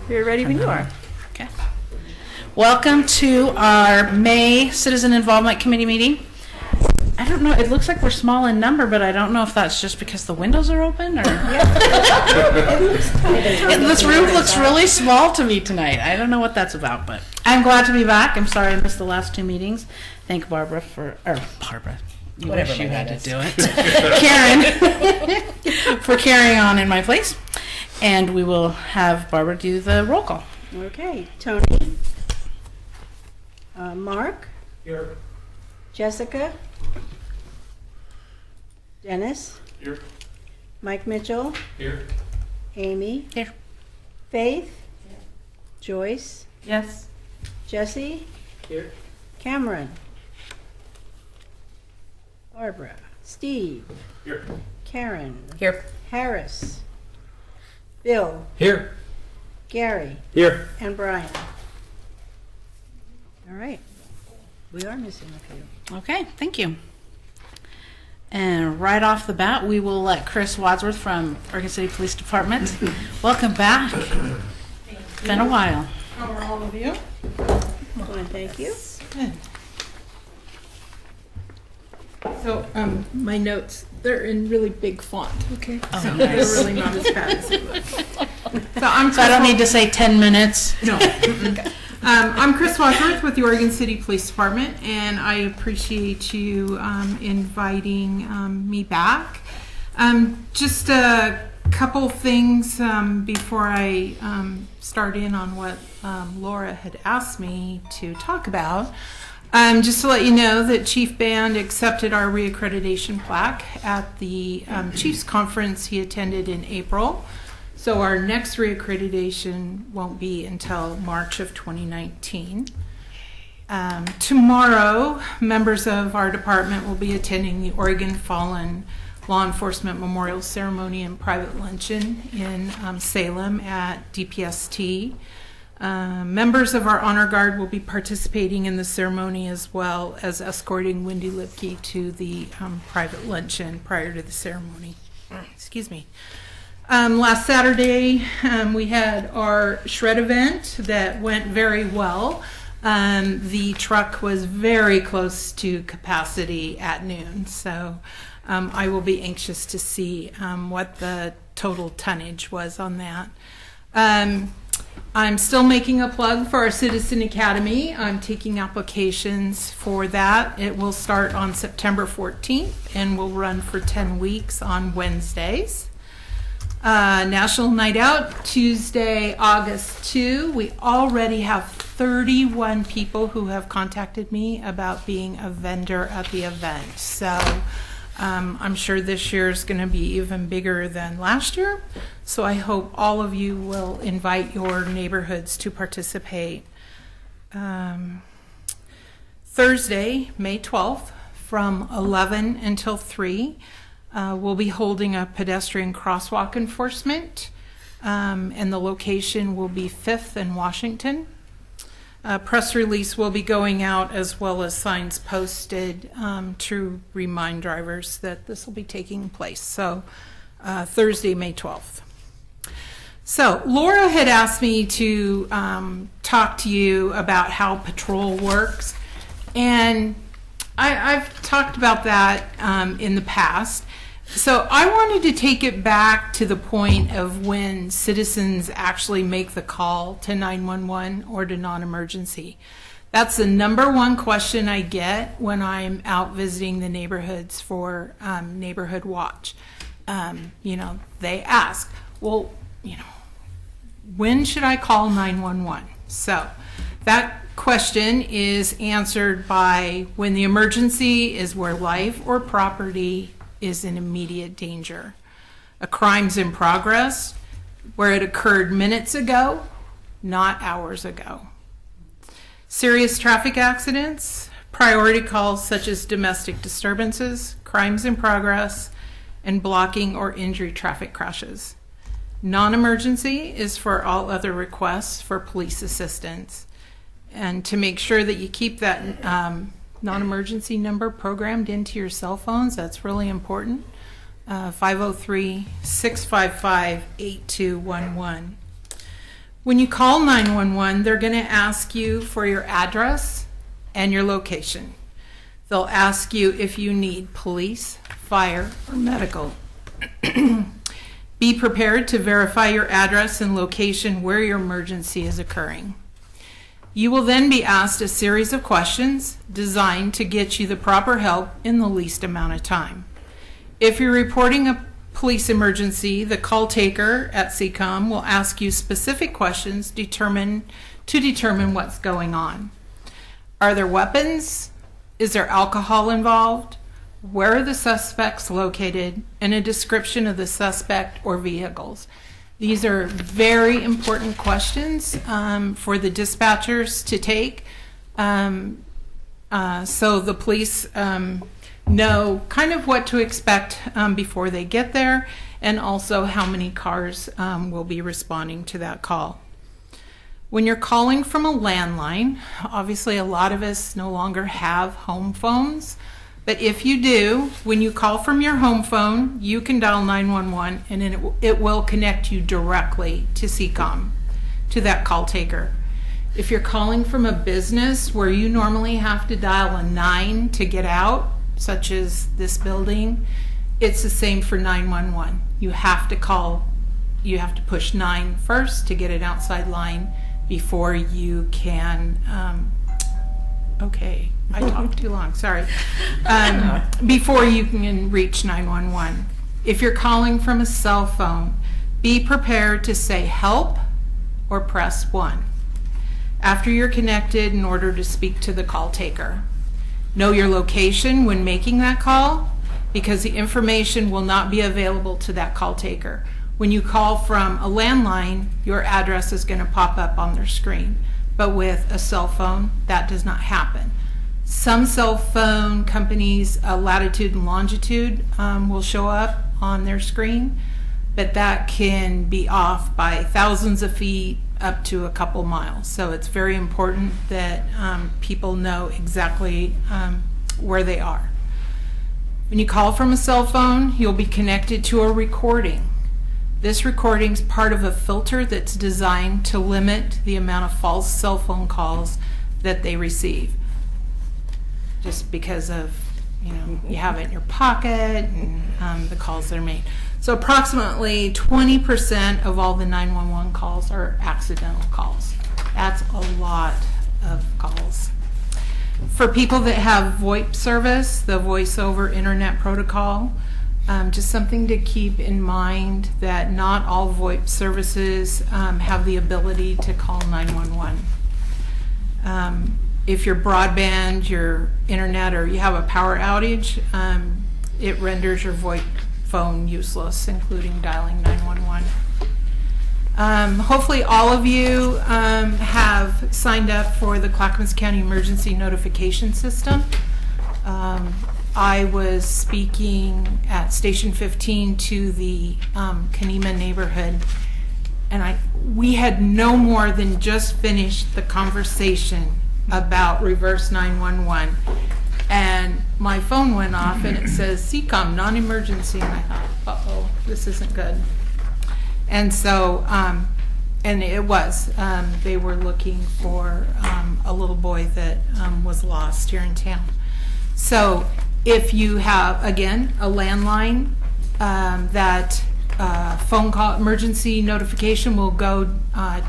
You're ready when you are. Okay. Welcome to our May Citizen Involvement Committee meeting. I don't know, it looks like we're small in number, but I don't know if that's just because the windows are open or... This room looks really small to me tonight. I don't know what that's about, but I'm glad to be back. I'm sorry I missed the last two meetings. Thank Barbara for... Barbara. You Whatever wish you had to is. do it. Karen, for carrying on in my place. And we will have Barbara do the roll call. Okay, Tony. Mark. Here. Jessica. Dennis. Here. Mike Mitchell. Here. Amy. Here. Faith. Joyce. Yes. Jesse. Here. Cameron. Barbara. Steve. Here. Karen. Here. Harris. Bill. Here. Gary. Here. And Brian. All right. We are missing a few. Okay, thank you. And right off the bat, we will let Chris Wadsworth from Oregon City Police Department. Welcome back. It's been a while. How are all of you? Fine, thank you. Good. So, my notes, they're in really big font, okay? Oh, so nice. they're really not as bad as it looks. So I don't need to say 10 minutes. No. I'm Chris Wadsworth with the Oregon City Police Department, and I appreciate you inviting me back. Just a couple things before I start in on what Laura had asked me to talk about. Just to let you know that Chief Band accepted our reaccreditation plaque at the Chiefs Conference he attended in April. So our next reaccreditation won't be until March of 2019. Tomorrow, members of our department will be attending the Oregon Fallen Law Enforcement Memorial Ceremony and private luncheon in Salem at DPST. Members of our Honor Guard will be participating in the ceremony as well as escorting Wendy Lipke to the private luncheon prior to the ceremony. Excuse me. Last Saturday, we had our shred event that went very well. The truck was very close to capacity at noon, so I will be anxious to see what the total tonnage was on that. I'm still making a plug for our Citizen Academy. I'm taking applications for that. It will start on September 14th and will run for 10 weeks on Wednesdays. National Night Out, Tuesday, August 2. We already have 31 people who have contacted me about being a vendor at the event. So I'm sure this year is going to be even bigger than last year. So I hope all of you will invite your neighborhoods to participate. Thursday, May 12th, from 11 until 3. We'll be holding a pedestrian crosswalk enforcement, and the location will be 5th and Washington. A press release will be going out as well as signs posted to remind drivers that this will be taking place. So Thursday, May 12th. So Laura had asked me to talk to you about how patrol works, and I've talked about that in the past. So I wanted to take it back to the point of when citizens actually make the call to 911 or to non-emergency. That's the number one question I get when I'm out visiting the neighborhoods for Neighborhood Watch. They ask, well, when should I call 911? So that question is answered by when the emergency is where life or property is in immediate danger. A crime's in progress where it occurred minutes ago, not hours ago. Serious traffic accidents, priority calls such as domestic disturbances, crimes in progress, and blocking or injury traffic crashes. Non-emergency is for all other requests for police assistance. And to make sure that you keep that non-emergency number programmed into your cell phones, that's really important. 503-655-8211. When you call 911, they're going to ask you for your address and your location. They'll ask you if you need police, fire, or medical. Be prepared to verify your address and location where your emergency is occurring. You will then be asked a series of questions designed to get you the proper help in the least amount of time. If you're reporting a police emergency, the call taker at CCOM will ask you specific questions to determine what's going on. Are there weapons? Is there alcohol involved? Where are the suspects located? And a description of the suspect or vehicles. These are very important questions for the dispatchers to take, so the police know kind of what to expect before they get there, and also how many cars will be responding to that call. When you're calling from a landline, obviously a lot of us no longer have home phones. But if you do, when you call from your home phone, you can dial 911 and it will connect you directly to CCOM, to that call taker. If you're calling from a business where you normally have to dial a 9 to get out, such as this building, it's the same for 911. You have to push 9 first to get an outside line before you can, okay, I talked too long, sorry. Before you can reach 911. If you're calling from a cell phone, be prepared to say help or press 1 after you're connected in order to speak to the call taker. Know your location when making that call, because the information will not be available to that call taker. When you call from a landline, your address is going to pop up on their screen. But with a cell phone, that does not happen. Some cell phone companies, latitude and longitude will show up on their screen, but that can be off by thousands of feet up to a couple miles. So it's very important that people know exactly where they are. When you call from a cell phone, you'll be connected to a recording. This recording is part of a filter that's designed to limit the amount of false cell phone calls that they receive. Just because of, you have it in your pocket and the calls that are made. So approximately 20% of all the 911 calls are accidental calls. That's a lot of calls. For people that have VoIP service, the Voice over Internet Protocol, just something to keep in mind that not all VoIP services have the ability to call 911. If your broadband, your internet, or you have a power outage, it renders your VoIP phone useless, including dialing 911. Hopefully all of you have signed up for the Clackamas County Emergency Notification System. I was speaking at Station 15 to the Kanema neighborhood, and we had no more than just finished the conversation about reverse 911, and my phone went off and it says CCOM non-emergency, and I thought, uh-oh, this isn't good. And so, and it was, they were looking for a little boy that was lost here in town. So if you have, again, a landline, that phone call emergency notification will go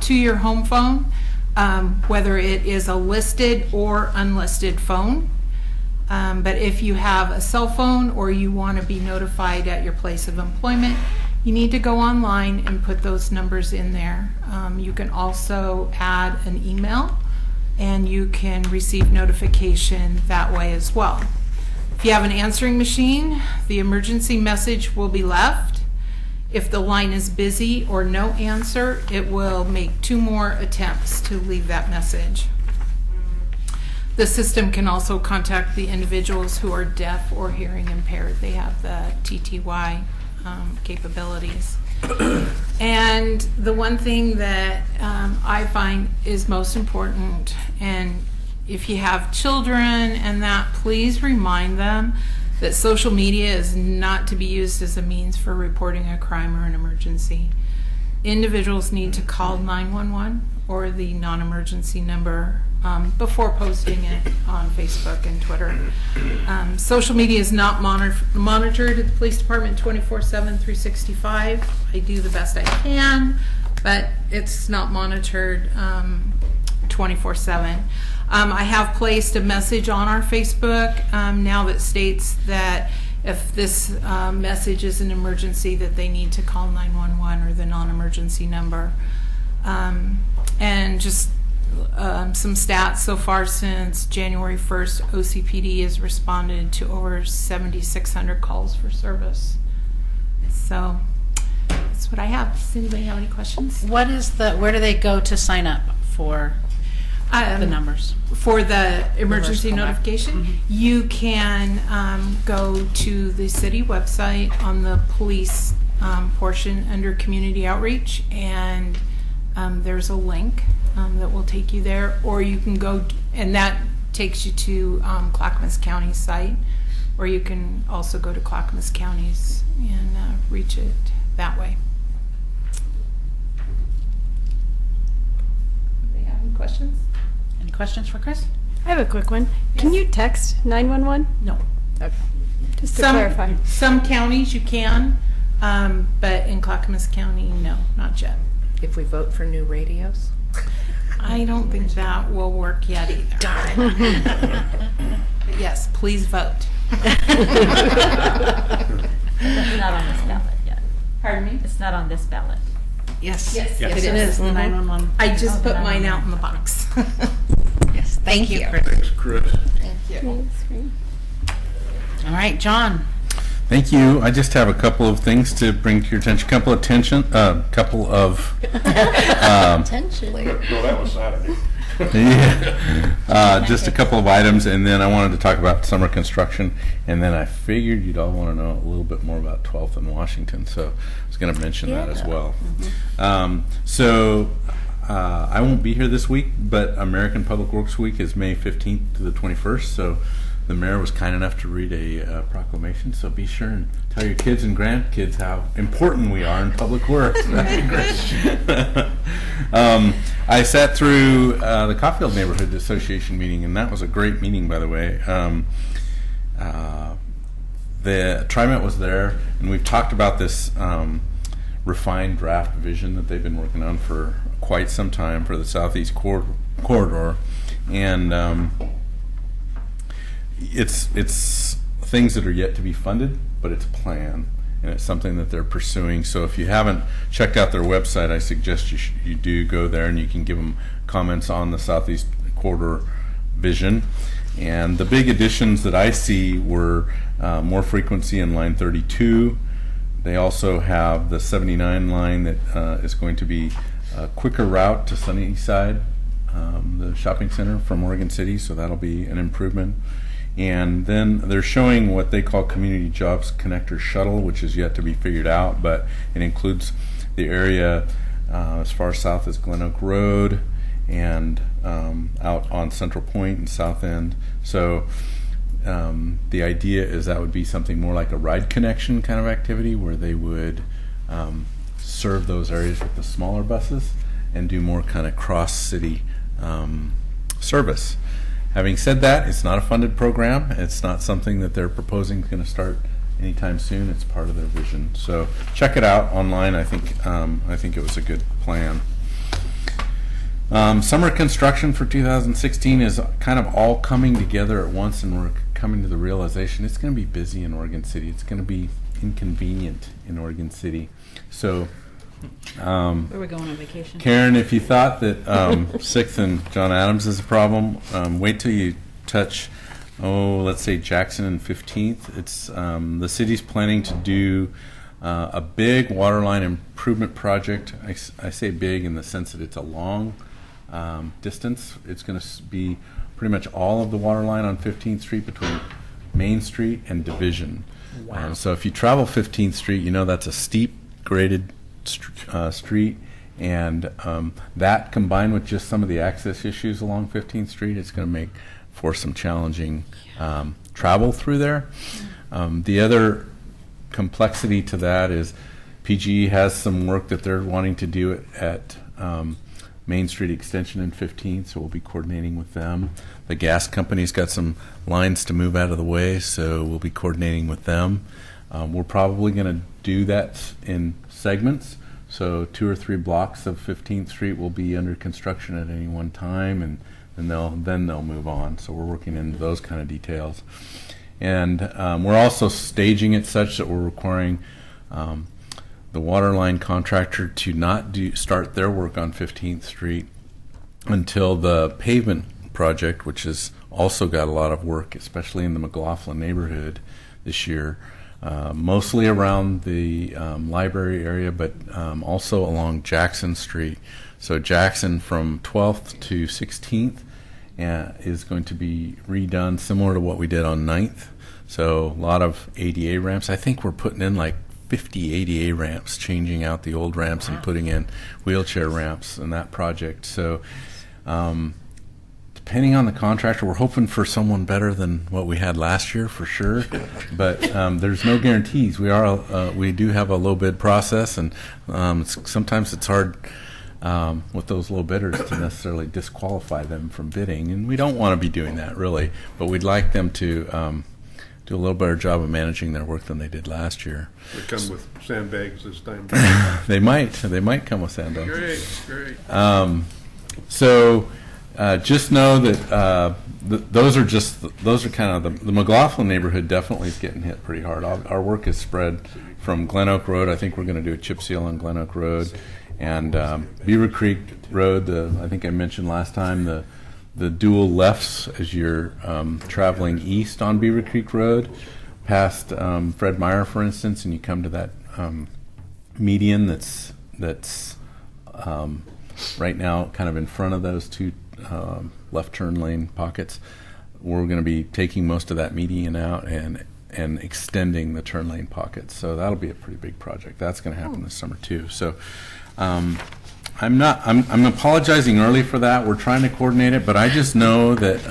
to your home phone, whether it is a listed or unlisted phone. But if you have a cell phone or you want to be notified at your place of employment, you need to go online and put those numbers in there. You can also add an email, and you can receive notification that way as well. If you have an answering machine, the emergency message will be left. If the line is busy or no answer, it will make 2 more attempts to leave that message. The system can also contact the individuals who are deaf or hearing impaired. They have the TTY capabilities. And the one thing that I find is most important, and if you have children and that, please remind them that social media is not to be used as a means for reporting a crime or an emergency. individuals need to call 911 or the non-emergency number before posting it on Facebook and Twitter. Social media is not monitored at the police department 24/7, 365. I do the best I can, but it's not monitored 24/7. I have placed a message on our Facebook now that states that if this message is an emergency, that they need to call 911 or the non-emergency number. And just some stats so far since January 1st, OCPD has responded to over 7,600 calls for service. So that's what I have. Does anybody have any questions? What is where do they go to sign up for the numbers? For the emergency callback. notification, you can go to the city website on the police portion under community outreach, and there's a link that will take you there, or you can go, and that takes you to Clackamas County's site, or you can also go to Clackamas County's and reach it that way. Do they have any questions? Any questions for Chris? I have a quick one. Can you text 911? No. Okay. Just to clarify. Some counties you can, but in Clackamas County, no, not yet. If we vote for new radios? I don't think that will work yet either. Darn. But yes, please vote. It's not on this ballot yet. Pardon me? It's not on this ballot. Yes. Yes, It is the 911. I just put mine out in the box. Yes. Thank you, Chris. Thanks, Chris. Thank you. All right, John. Thank you. I just have a couple of things to bring to your attention. Attention. No, that was Saturday. Yeah. Just a couple of items, and then I wanted to talk about summer construction, and then I figured you'd all want to know a little bit more about 12th and Washington, so I was going to mention that as well. I won't be here this week, but American Public Works Week is May 15th to the 21st, so the mayor was kind enough to read a proclamation, so be sure and tell your kids and grandkids how important we are in public works. I sat through the Caulfield Neighborhood Association meeting, and that was a great meeting, by the way. The TriMet was there, and we've talked about this refined draft vision that they've been working on for quite some time for the Southeast Corridor, and it's things that are yet to be funded, but it's a plan, and it's something that they're pursuing. So if you haven't checked out their website, I suggest you do go there, and you can give them comments on the Southeast Corridor vision. And the big additions that I see were more frequency in line 32. They also have the 79 line that is going to be a quicker route to Sunnyside, the shopping center from Oregon City, so that'll be an improvement. And then they're showing what they call Community Jobs Connector Shuttle, which is yet to be figured out, but it includes the area as far south as Glen Oak Road and out on Central Point and South End. So the idea is that would be something more like a ride connection kind of activity, where they would serve those areas with the smaller buses and do more kind of cross-city service. Having said that, it's not a funded program. It's not something that they're proposing is going to start anytime soon. It's part of their vision. So check it out online. I think it was a good plan. Summer construction for 2016 is kind of all coming together at once, and we're coming to the realization it's going to be busy in Oregon City. It's going to be inconvenient in Oregon City. So Where are we going on vacation? Karen, if you thought that 6th and John Adams is a problem, wait till you touch, let's say Jackson and 15th. It's the city's planning to do a big waterline improvement project. I say big in the sense that it's a long distance. It's going to be pretty much all of the waterline on 15th Street between Main Street and Division. Wow. So if you travel 15th Street, you know that's a steep graded street, and that combined with just some of the access issues along 15th Street, it's going to make for some challenging travel through there. The other complexity to that is PGE has some work that they're wanting to do at Main Street Extension and 15th, so we'll be coordinating with them. The gas company's got some lines to move out of the way, so we'll be coordinating with them. We're probably going to do that in segments, so 2 or 3 blocks of 15th Street will be under construction at any one time, and then they'll move on. So we're working into those kind of details. And we're also staging it such that we're requiring the water line contractor to not start their work on 15th Street until the pavement project, which has also got a lot of work, especially in the McLaughlin neighborhood this year, mostly around the library area, but also along Jackson Street. So Jackson from 12th to 16th is going to be redone similar to what we did on 9th. So a lot of ADA ramps. I think we're putting in like 50 ADA ramps, changing out the old ramps and putting in wheelchair ramps in that project. So depending on the contractor, we're hoping for someone better than what we had last year for sure. But there's no guarantees. We do have a low bid process, and sometimes it's hard with those low bidders to necessarily disqualify them from bidding, and we don't want to be doing that really. But we'd like them to do a little better job of managing their work than they did last year. They come with sandbags this time. They might come with sandbags. Great. So just know that those are kind of the McLaughlin neighborhood definitely is getting hit pretty hard. Our work is spread from Glen Oak Road. I think we're going to do a chip seal on Glen Oak Road, and Beaver Creek Road. I think I mentioned last time the dual lefts as you're traveling east on Beaver Creek Road, past Fred Meyer, for instance, and you come to that median that's right now kind of in front of those two left turn lane pockets. We're going to be taking most of that median out and extending the turn lane pockets. So that'll be a pretty big project. That's going to happen this summer too. So I'm apologizing early for that. We're trying to coordinate it, but I just know that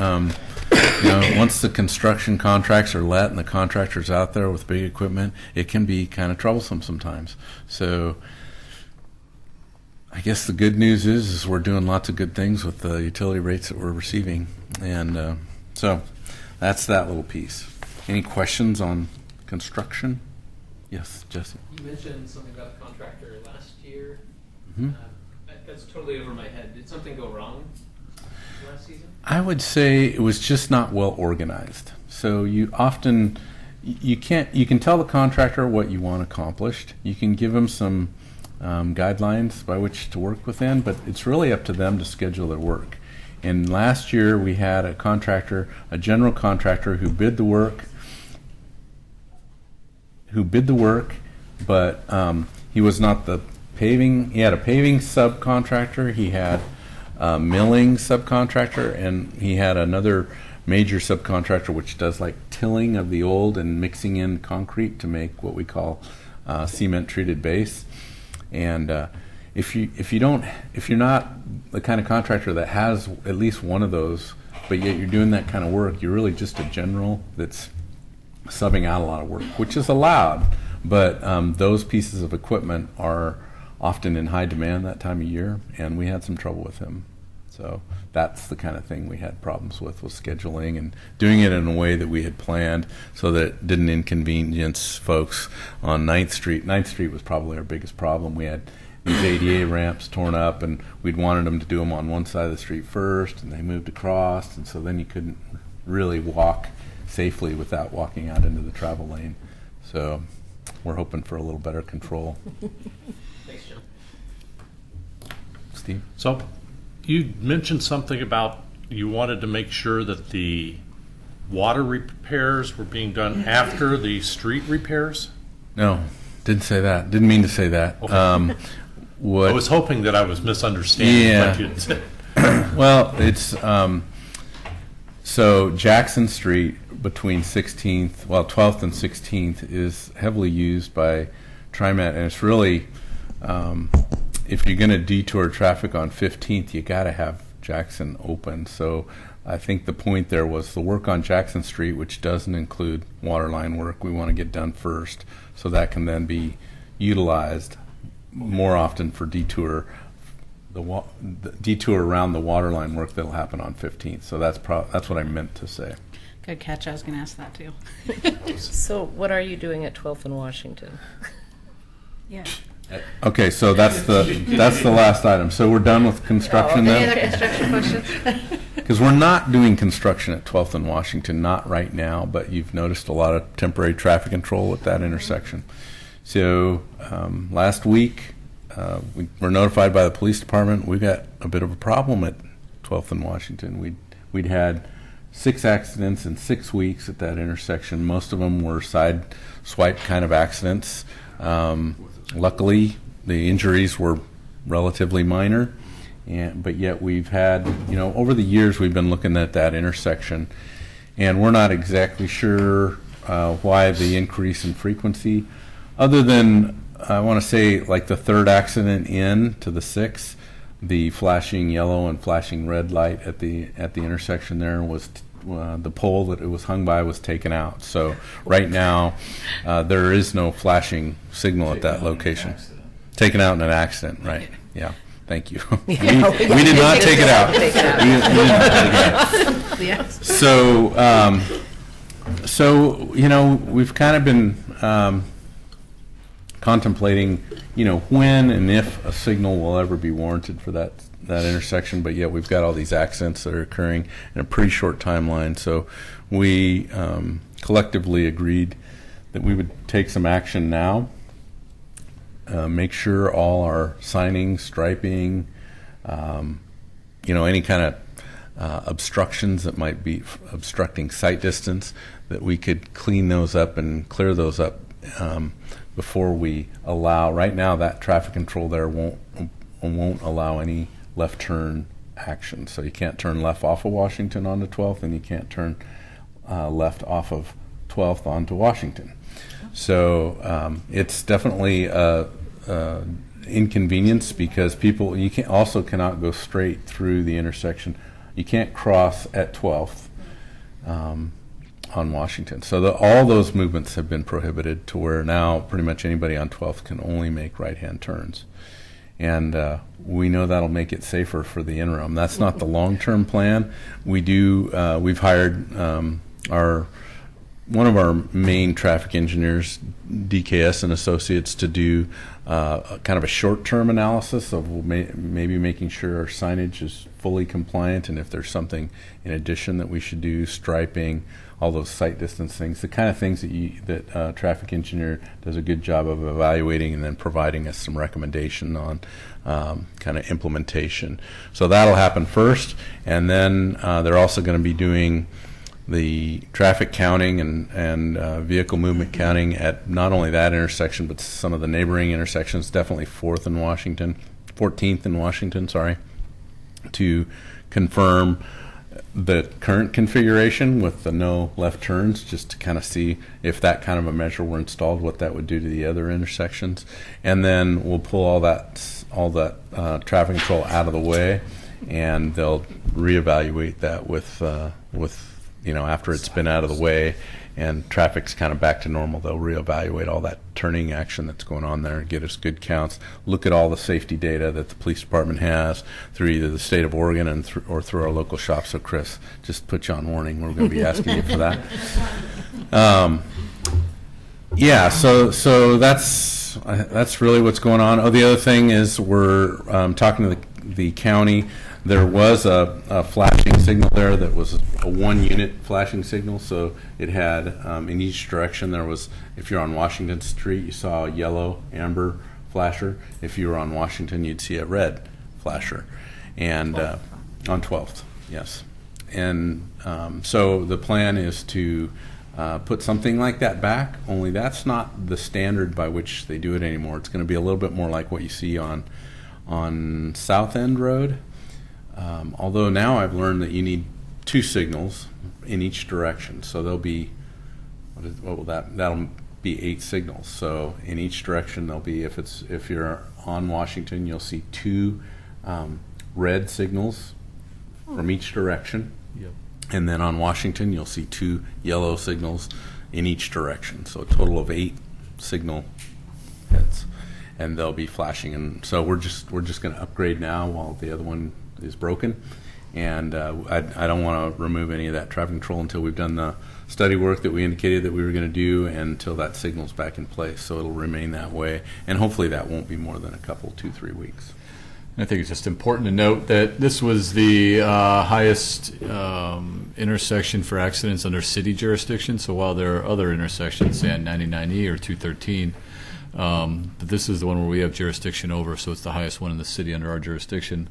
once the construction contracts are let and the contractor's out there with big equipment, it can be kind of troublesome sometimes. So I guess the good news is we're doing lots of good things with the utility rates that we're receiving, and so that's that little piece. Any questions on construction? Yes, Jesse. You mentioned something about the contractor last year. Mm-hmm. That's totally over my head. Did something go wrong last season? I would say it was just not well organized. So you can tell the contractor what you want accomplished. You can give them some guidelines by which to work within, but it's really up to them to schedule their work. And last year we had a general contractor who bid the work, but he was not the paving. He had a paving subcontractor, he had a milling subcontractor, and he had another major subcontractor which does like tilling of the old and mixing in concrete to make what we call cement treated base. And if you're not the kind of contractor that has at least one of those, but yet you're doing that kind of work, you're really just a general that's subbing out a lot of work, which is allowed. But those pieces of equipment are often in high demand that time of year, and we had some trouble with him. So that's the kind of thing we had problems with, was scheduling and doing it in a way that we had planned so that it didn't inconvenience folks on 9th Street. 9th Street was probably our biggest problem. We had these ADA ramps torn up, and we'd wanted them to do them on one side of the street first, and they moved across, and so then you couldn't really walk safely without walking out into the travel lane. So we're hoping for a little better control. Thanks, Jim. Steve? So you mentioned something about you wanted to make sure that the water repairs were being done after the street repairs? No, didn't say that. Didn't mean to say that. Okay. I was hoping that I was misunderstanding what you had said. Well, it's so Jackson Street between 12th and 16th is heavily used by TriMet, and it's really if you're going to detour traffic on 15th, you got to have Jackson open. So I think the point there was the work on Jackson Street, which doesn't include water line work, we want to get done first, so that can then be utilized more often for detour, the detour around the water line work that'll happen on 15th. So that's what I meant to say. Good catch. I was going to ask that too. So what are you doing at 12th and Washington? Yeah. Okay, so that's the last item. So we're done with construction Any then? other construction questions? Because we're not doing construction at 12th and Washington, not right now, but you've noticed a lot of temporary traffic control at that intersection. So last week, we were notified by the police department we got a bit of a problem at 12th and Washington. We'd had 6 accidents in 6 weeks at that intersection. Most of them were side swipe kind of accidents. Luckily, the injuries were relatively minor, but yet we've had, over the years we've been looking at that intersection, and we're not exactly sure why the increase in frequency, other than, I want to say, like the 3rd accident in to the 6th, the flashing yellow and flashing red light at the intersection there was the pole that it was hung by was taken out. So right now there is no flashing signal at that location. Taken out in an accident, right? Yeah. Thank you. We did not take it out. We did not take it out. So we've kind of been contemplating, when and if a signal will ever be warranted for that intersection, but yet we've got all these accidents that are occurring in a pretty short timeline. So we collectively agreed that we would take some action now, make sure all our signing, striping, any kind of obstructions that might be obstructing sight distance, that we could clean those up and clear those up before we allow. Right now, that traffic control there won't allow any left turn action. So you can't turn left off of Washington onto 12th, and you can't turn left off of 12th onto Washington. So it's definitely inconvenience, because people, you cannot go straight through the intersection. You can't cross at 12th on Washington. So all those movements have been prohibited, to where now pretty much anybody on 12th can only make right-hand turns. And we know that'll make it safer for the interim. That's not the long-term plan. We've hired one of our main traffic engineers, DKS and Associates, to do kind of a short-term analysis of maybe making sure our signage is fully compliant, and if there's something in addition that we should do, striping, all those sight distance things, the kind of things that traffic engineer does a good job of evaluating and then providing us some recommendation on kind of implementation. So that'll happen first, and then they're also going to be doing the traffic counting and vehicle movement counting at not only that intersection, but some of the neighboring intersections, definitely 14th in Washington, to confirm the current configuration with the no left turns, just to kind of see if that kind of a measure were installed, what that would do to the other intersections. And then we'll pull all that traffic control out of the way, and they'll reevaluate that with after it's been out of the way and traffic's kind of back to normal, they'll reevaluate all that turning action that's going on there, get us good counts, look at all the safety data that the police department has through either the state of Oregon or through our local shop. So Chris, just put you on warning, we're going to be asking you for that. So that's really what's going on. Oh, the other thing is we're talking to the county. There was a flashing signal there that was a 1-unit flashing signal, so it had in each direction there was, if you're on Washington Street, you saw a yellow, amber flasher. If you were on Washington, you'd see a red flasher. And on 12th, yes. And so the plan is to put something like that back, only that's not the standard by which they do it anymore. It's going to be a little bit more like what you see on South End Road. Although now I've learned that you need 2 signals in each direction, so there'll be that'll be 8 signals. So in each direction there'll be, if you're on Washington, you'll see 2 red signals from each direction. Yep. And then on Washington you'll see 2 yellow signals in each direction. So a total of 8 signal heads. and they'll be flashing. And so we're just going to upgrade now while the other one is broken. And I don't want to remove any of that traffic control until we've done the study work that we indicated that we were going to do, and until that signal's back in place. So it'll remain that way, and hopefully that won't be more than a couple, 2-3 weeks. I think it's just important to note that this was the highest intersection for accidents under city jurisdiction. So while there are other intersections, say on 99E or 213, but this is the one where we have jurisdiction over, so it's the highest one in the city under our jurisdiction.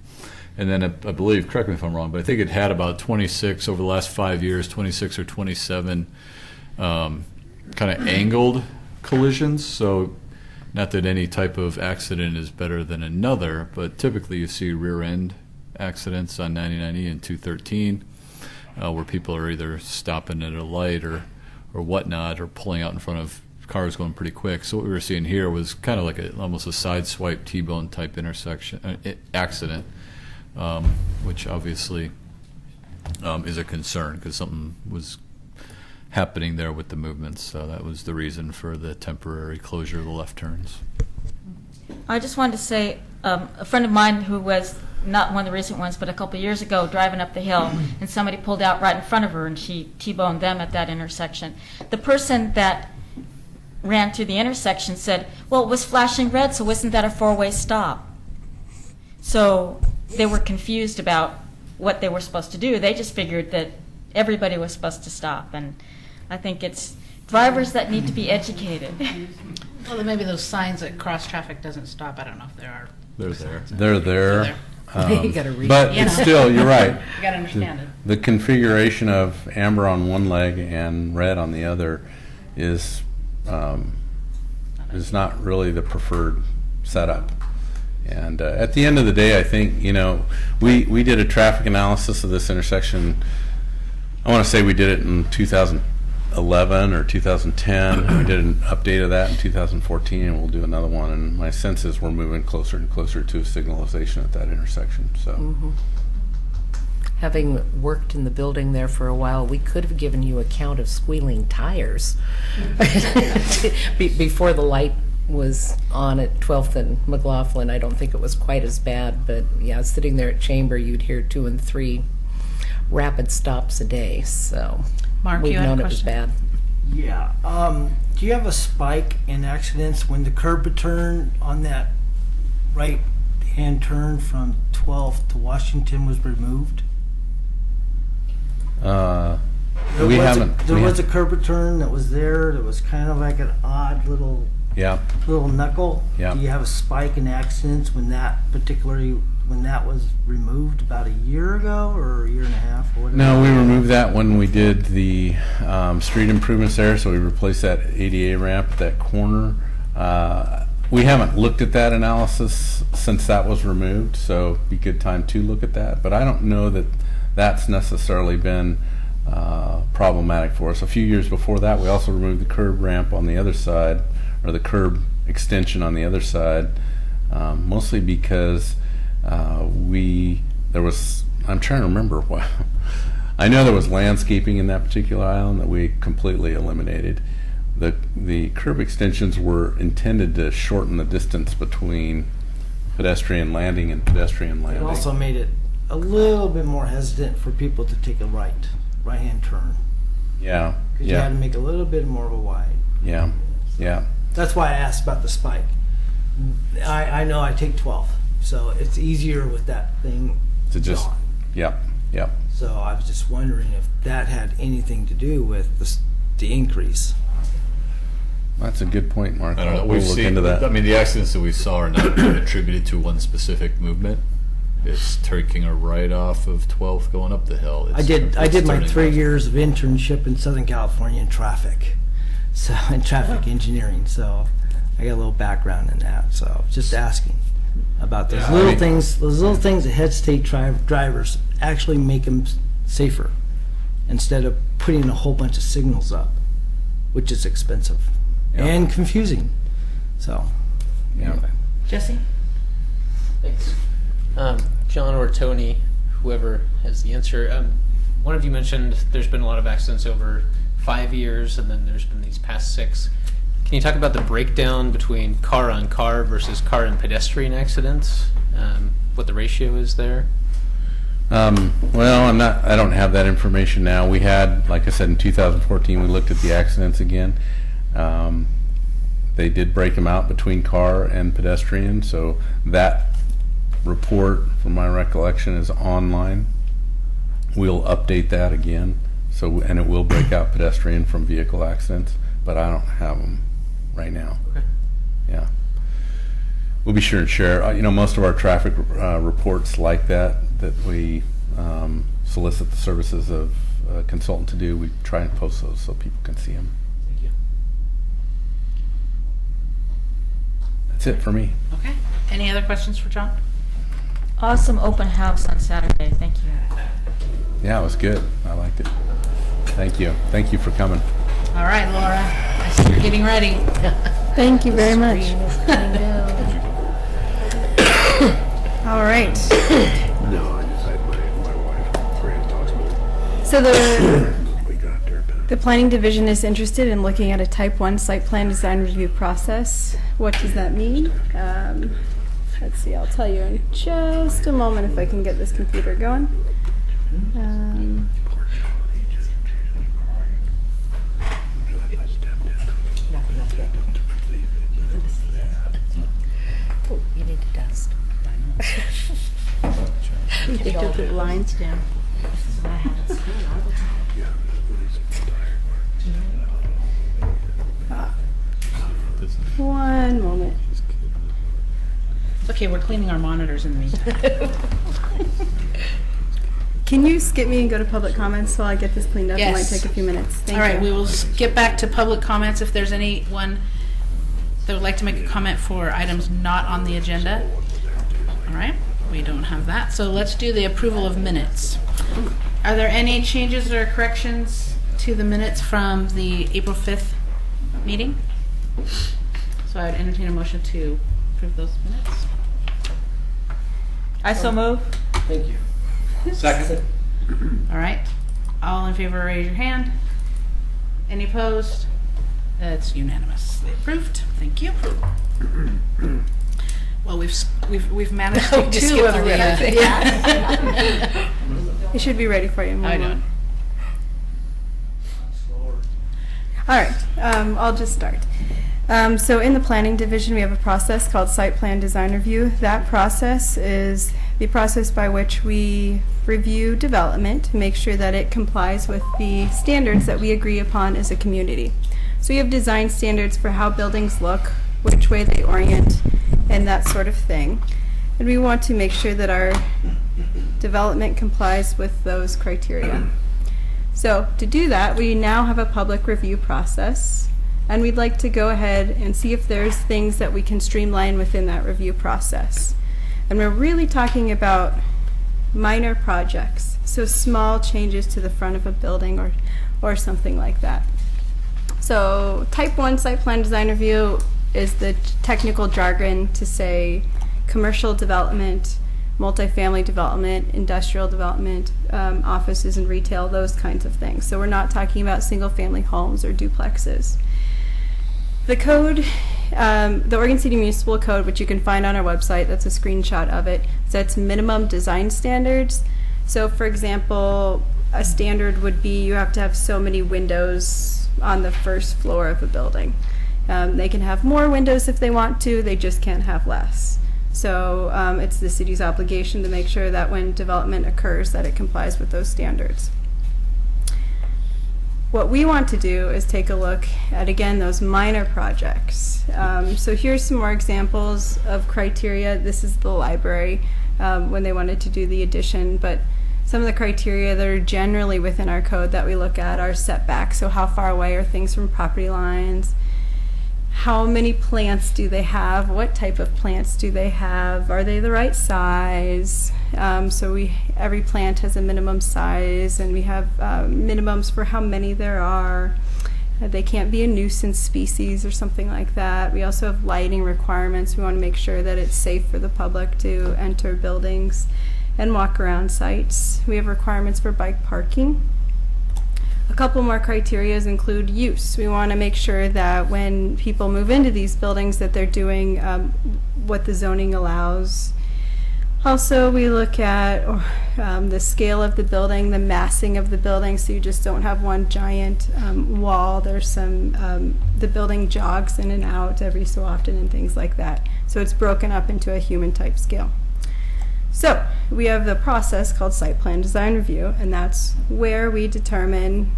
And then I believe, correct me if I'm wrong, but I think it had about 26 over the last 5 years, 26 or 27 kind of angled collisions. So not that any type of accident is better than another, but typically you see rear end accidents on 99E and 213 where people are either stopping at a light or whatnot, or pulling out in front of cars going pretty quick. So what we were seeing here was kind of like almost a side swipe T-bone type intersection accident. Which obviously is a concern because something was happening there with the movements. So that was the reason for the temporary closure of the left turns. I just wanted to say, a friend of mine who was not one of the recent ones, but a couple years ago, driving up the hill, and somebody pulled out right in front of her, and she T-boned them at that intersection. The person that ran through the intersection said, well, it was flashing red, so isn't that a four-way stop? So they were confused about what they were supposed to do. They just figured that everybody was supposed to stop. And I think it's drivers that need to be educated. Well, then maybe those signs that cross traffic doesn't stop. I don't know if there are. They're there. You gotta read But it. it's still, you're right. You got to understand it. The configuration of amber on one leg and red on the other is not really the preferred setup. And at the end of the day, I think, we did a traffic analysis of this intersection. I want to say we did it in 2011 or 2010. We did an update of that in 2014, and we'll do another one. And my sense is we're moving closer and closer to signalization at that intersection. So, Having worked in the building there for a while, we could have given you a count of squealing tires before the light was on at 12th and McLaughlin. I don't think it was quite as bad, but yeah, sitting there at Chamber, you'd hear 2 and 3 rapid stops a day. So Mark, we've you had a known it was question? bad. Yeah. Do you have a spike in accidents when the curb turn on that right-hand turn from 12th to Washington was removed? we haven't. There was a curb turn that was there. That was kind of like an odd little knuckle. Yeah. Do you have a spike in accidents when that was removed about a year ago or a year and a half or whatever? No, we removed that when we did the street improvements there, so we replaced that ADA ramp at that corner. We haven't looked at that analysis since that was removed, so it'd be a good time to look at that. But I don't know that that's necessarily been problematic for us. A few years before that, we also removed the curb ramp on the other side, or the curb extension on the other side, mostly because I'm trying to remember what. I know there was landscaping in that particular island that we completely eliminated. The curb extensions were intended to shorten the distance between pedestrian landing and pedestrian It landing. also made it a little bit more hesitant for people to take a right-hand turn. Yeah. Because you had to make a little bit more of a wide. Yeah. That's why I asked about the spike. I know I take 12, so it's easier with that thing To just, gone. Yep. So I was just wondering if that had anything to do with the increase. That's a good point, Mark. I don't know. We'll We've look seen. into that. I mean, the accidents that we saw are not attributed to one specific movement. It's taking a right off of 12th going up the hill. I did my turning 3 left. years of internship in Southern California in traffic, in traffic engineering. So I got a little background in that. So just asking about those those little things that hesitate drivers actually make them safer instead of putting a whole bunch of signals up, which is expensive and confusing. So anyway. Jesse? Thanks. John or Tony, whoever has the answer. One of you mentioned there's been a lot of accidents over 5 years, and then there's been these past 6. Can Can you talk about the breakdown between car on car versus car and pedestrian accidents? What the ratio is there? Well, I don't have that information now. We had, like I said, in 2014, we looked at the accidents again. They did break them out between car and pedestrian, so that report, from my recollection, is online. We'll update that again, and it will break out pedestrian from vehicle accidents, but I don't have them right now. Okay. Yeah. We'll be sure and share. Most of our traffic reports like that we solicit the services of a consultant to do, we try and post those so people can see them. Thank you. That's it for me. Okay. Any other questions for John? Awesome open house on Saturday. Thank you. Yeah, it was good. I liked it. Thank you. Thank you for coming. All right, Laura. I see you're getting ready. Thank you very much. All right. No, I just had my wife, Fran, talk about So we got there, but the planning division is interested in looking at a type 1 site plan design review process. What does that mean? Let's see, I'll tell you in just a moment if I can get this computer going. Oh, you need to dust. They took the blinds down. One moment. It's okay, we're cleaning our monitors in the meantime. Can you skip me and go to public comments while I get this cleaned up? It might Yes. take a few minutes. Thank All right, you. we will get back to public comments if there's anyone that would like to make a comment for items not on the agenda. All right, we don't have that. So let's do the approval of minutes. Are there any changes or corrections to the minutes from the April 5th meeting? So I would entertain a motion to approve those minutes. I so move. Thank you. Second. All right, all in favor, raise your hand. Any opposed? It's unanimously approved. Thank you. Well, we've managed to Just two skip of through the. everything. Yeah. It should be ready for you. in one I moment. don't. All right, I'll just start. So in the planning division, we have a process called site plan design review. That process is the process by which we review development to make sure that it complies with the standards that we agree upon as a community. So we have design standards for how buildings look, which way they orient, and that sort of thing. And we want to make sure that our development complies with those criteria. So to do that, we now have a public review process, and we'd like to go ahead and see if there's things that we can streamline within that review process. And we're really talking about minor projects, so small changes to the front of a building or something like that. So type 1 site plan design review is the technical jargon to say commercial development, multifamily development, industrial development, offices and retail, those kinds of things. So we're not talking about single family homes or duplexes. The code, the Oregon City Municipal Code, which you can find on our website, that's a screenshot of it, sets minimum design standards. So for example, a standard would be you have to have so many windows on the first floor of a building. They can have more windows if they want to, they just can't have less. So it's the city's obligation to make sure that when development occurs that it complies with those standards. What we want to do is take a look at, again, those minor projects. So here's some more examples of criteria. This is the library when they wanted to do the addition, but some of the criteria that are generally within our code that we look at are setbacks. So how far away are things from property lines? How many plants do they have? What type of plants do they have? Are they the right size? So every plant has a minimum size, and we have minimums for how many there are. They can't be a nuisance species or something like that. We also have lighting requirements. We want to make sure that it's safe for the public to enter buildings and walk around sites. We have requirements for bike parking. A couple more criterias include use. We want to make sure that when people move into these buildings that they're doing what the zoning allows. Also, we look at the scale of the building, the massing of the building, so you just don't have one giant wall. There's some, the building jogs in and out every so often and things like that. So it's broken up into a human type scale. So we have the process called site plan design review, and that's where we determine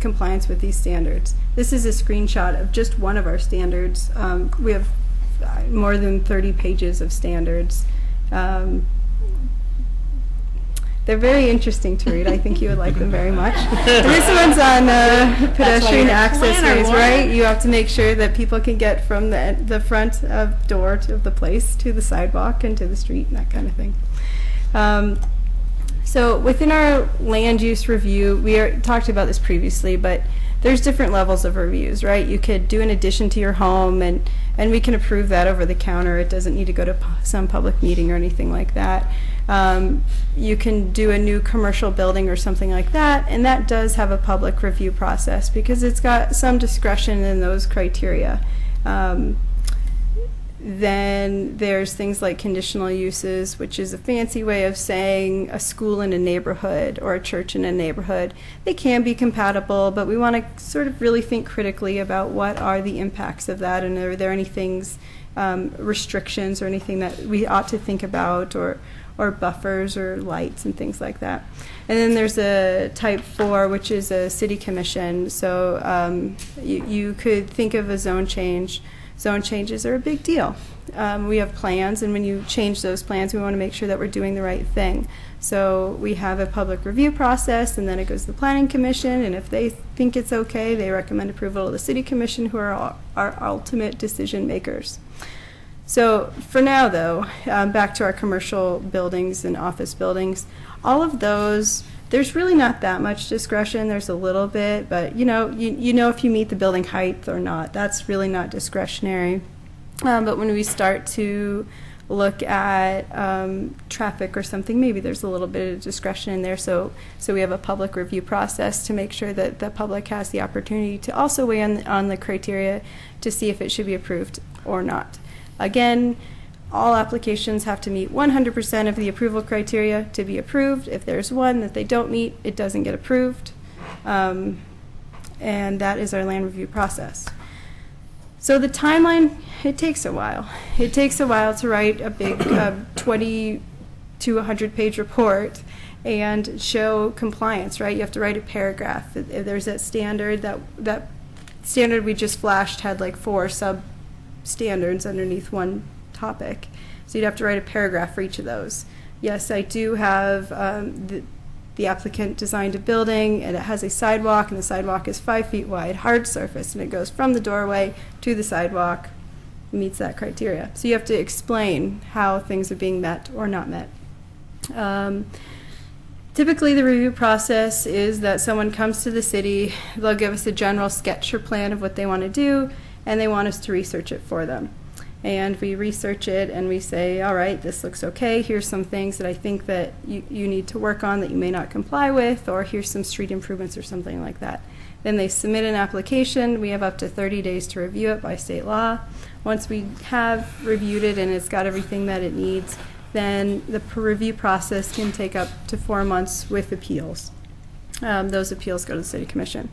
compliance with these standards. This is a screenshot of just one of our standards. We have more than 30 pages of standards. They're very interesting to read. I think you would like them very much. And this one's on pedestrian access ways, right? You have to make sure that people can get from the front of door of the place to the sidewalk and to the street and that kind of thing. So within our land use review, we talked about this previously, but there's different levels of reviews, right? You could do an addition to your home, and we can approve that over the counter. It doesn't need to go to some public meeting or anything like that. You can do a new commercial building or something like that, and that does have a public review process because it's got some discretion in those criteria. Then there's things like conditional uses, which is a fancy way of saying a school in a neighborhood or a church in a neighborhood. They can be compatible, but we want to sort of really think critically about what are the impacts of that, and are there any things, restrictions or anything that we ought to think about, or buffers or lights and things like that. And then there's a type 4, which is a city commission. So you could think of a zone change. Zone changes are a big deal. We have plans, and when you change those plans, we want to make sure that we're doing the right thing. So we have a public review process, and then it goes to the Planning Commission, and if they think it's okay, they recommend approval to the City Commission, who are our ultimate decision makers. So for now, though, back to our commercial buildings and office buildings, all of those, there's really not that much discretion. There's a little bit, but you know if you meet the building height or not. That's really not discretionary. But when we start to look at traffic or something, maybe there's a little bit of discretion in there. So we have a public review process to make sure that the public has the opportunity to also weigh on the criteria to see if it should be approved or not. Again, all applications have to meet 100% of the approval criteria to be approved. If there's one that they don't meet, it doesn't get approved. And that is our land review process. So the timeline, it takes a while. It takes a while to write a big 20 to 100-page report and show compliance, right? You have to write a paragraph. There's that standard. That standard we just flashed had like 4 sub-standards underneath one topic. So you'd have to write a paragraph for each of those. Yes, I do have the applicant designed a building, and it has a sidewalk, and the sidewalk is 5 feet wide, hard surface, and it goes from the doorway to the sidewalk, meets that criteria. So you have to explain how things are being met or not met. Typically, the review process is that someone comes to the city, they'll give us a general sketch or plan of what they want to do, and they want us to research it for them. And we research it and we say, all right, this looks okay. Here's some things that I think that you need to work on that you may not comply with, or here's some street improvements or something like that. Then they submit an application. We have up to 30 days to review it by state law. Once we have reviewed it and it's got everything that it needs, then the review process can take up to 4 months with appeals. Those appeals go to the City Commission.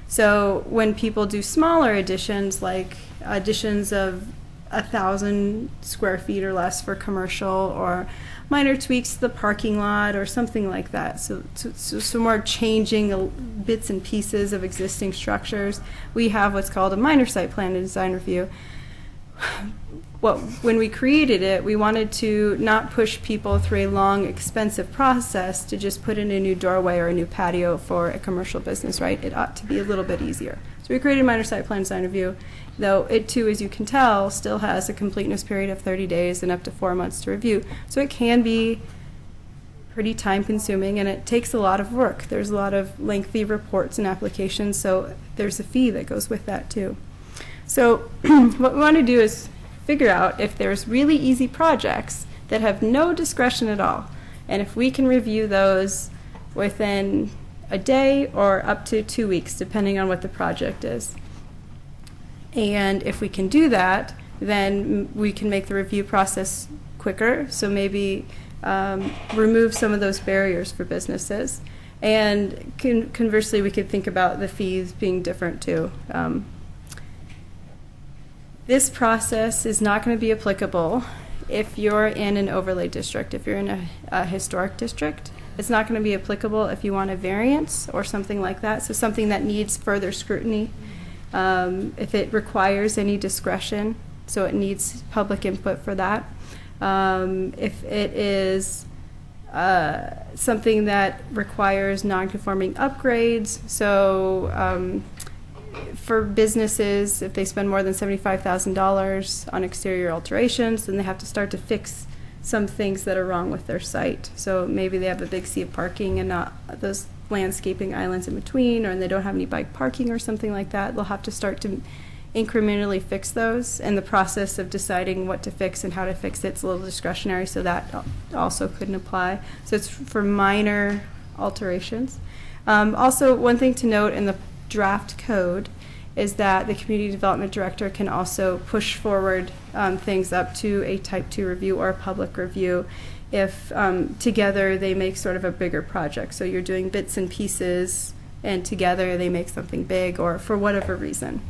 So when people do smaller additions, like additions of 1,000 square feet or less for commercial, or minor tweaks to the parking lot or something like that, so more changing bits and pieces of existing structures, we have what's called a minor site plan and design review. When we created it, we wanted to not push people through a long, expensive process to just put in a new doorway or a new patio for a commercial business, right? It ought to be a little bit easier. So we created a minor site plan design review, though it too, as you can tell, still has a completeness period of 30 days and up to 4 months to review. So it can be pretty time consuming, and it takes a lot of work. There's a lot of lengthy reports and applications, so there's a fee that goes with that too. So what we want to do is figure out if there's really easy projects that have no discretion at all, and if we can review those within a day or up to 2 weeks, depending on what the project is. And if we can do that, then we can make the review process quicker. So maybe remove some of those barriers for businesses. And conversely, we could think about the fees being different too. This process is not going to be applicable if you're in an overlay district, if you're in a historic district. It's not going to be applicable if you want a variance or something like that, so something that needs further scrutiny. If it requires any discretion, so it needs public input for that. If it is something that requires non-conforming upgrades, so for businesses, if they spend more than $75,000 on exterior alterations, then they have to start to fix some things that are wrong with their site. So maybe they have a big sea of parking and not those landscaping islands in between, or they don't have any bike parking or something like that. They'll have to start to incrementally fix those, and the process of deciding what to fix and how to fix it's a little discretionary, so that also couldn't apply. So it's for minor alterations. Also, one thing to note in the draft code is that the community development director can also push forward things up to a type 2 review or a public review if together they make sort of a bigger project. So you're doing bits and pieces and together they make something big, or for whatever reason.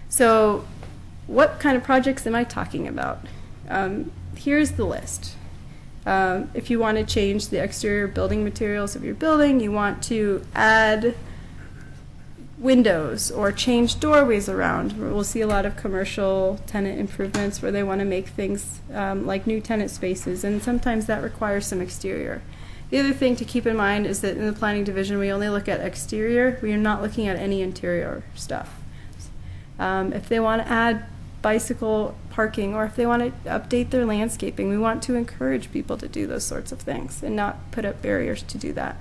So what kind of projects am I talking about? Here's the list. If you want to change the exterior building materials of your building, you want to add windows or change doorways around. We'll see a lot of commercial tenant improvements where they want to make things like new tenant spaces, and sometimes that requires some exterior. The other thing to keep in mind is that in the planning division we only look at exterior. We are not looking at any interior stuff. If they want to add bicycle parking, or if they want to update their landscaping, we want to encourage people to do those sorts of things and not put up barriers to do that.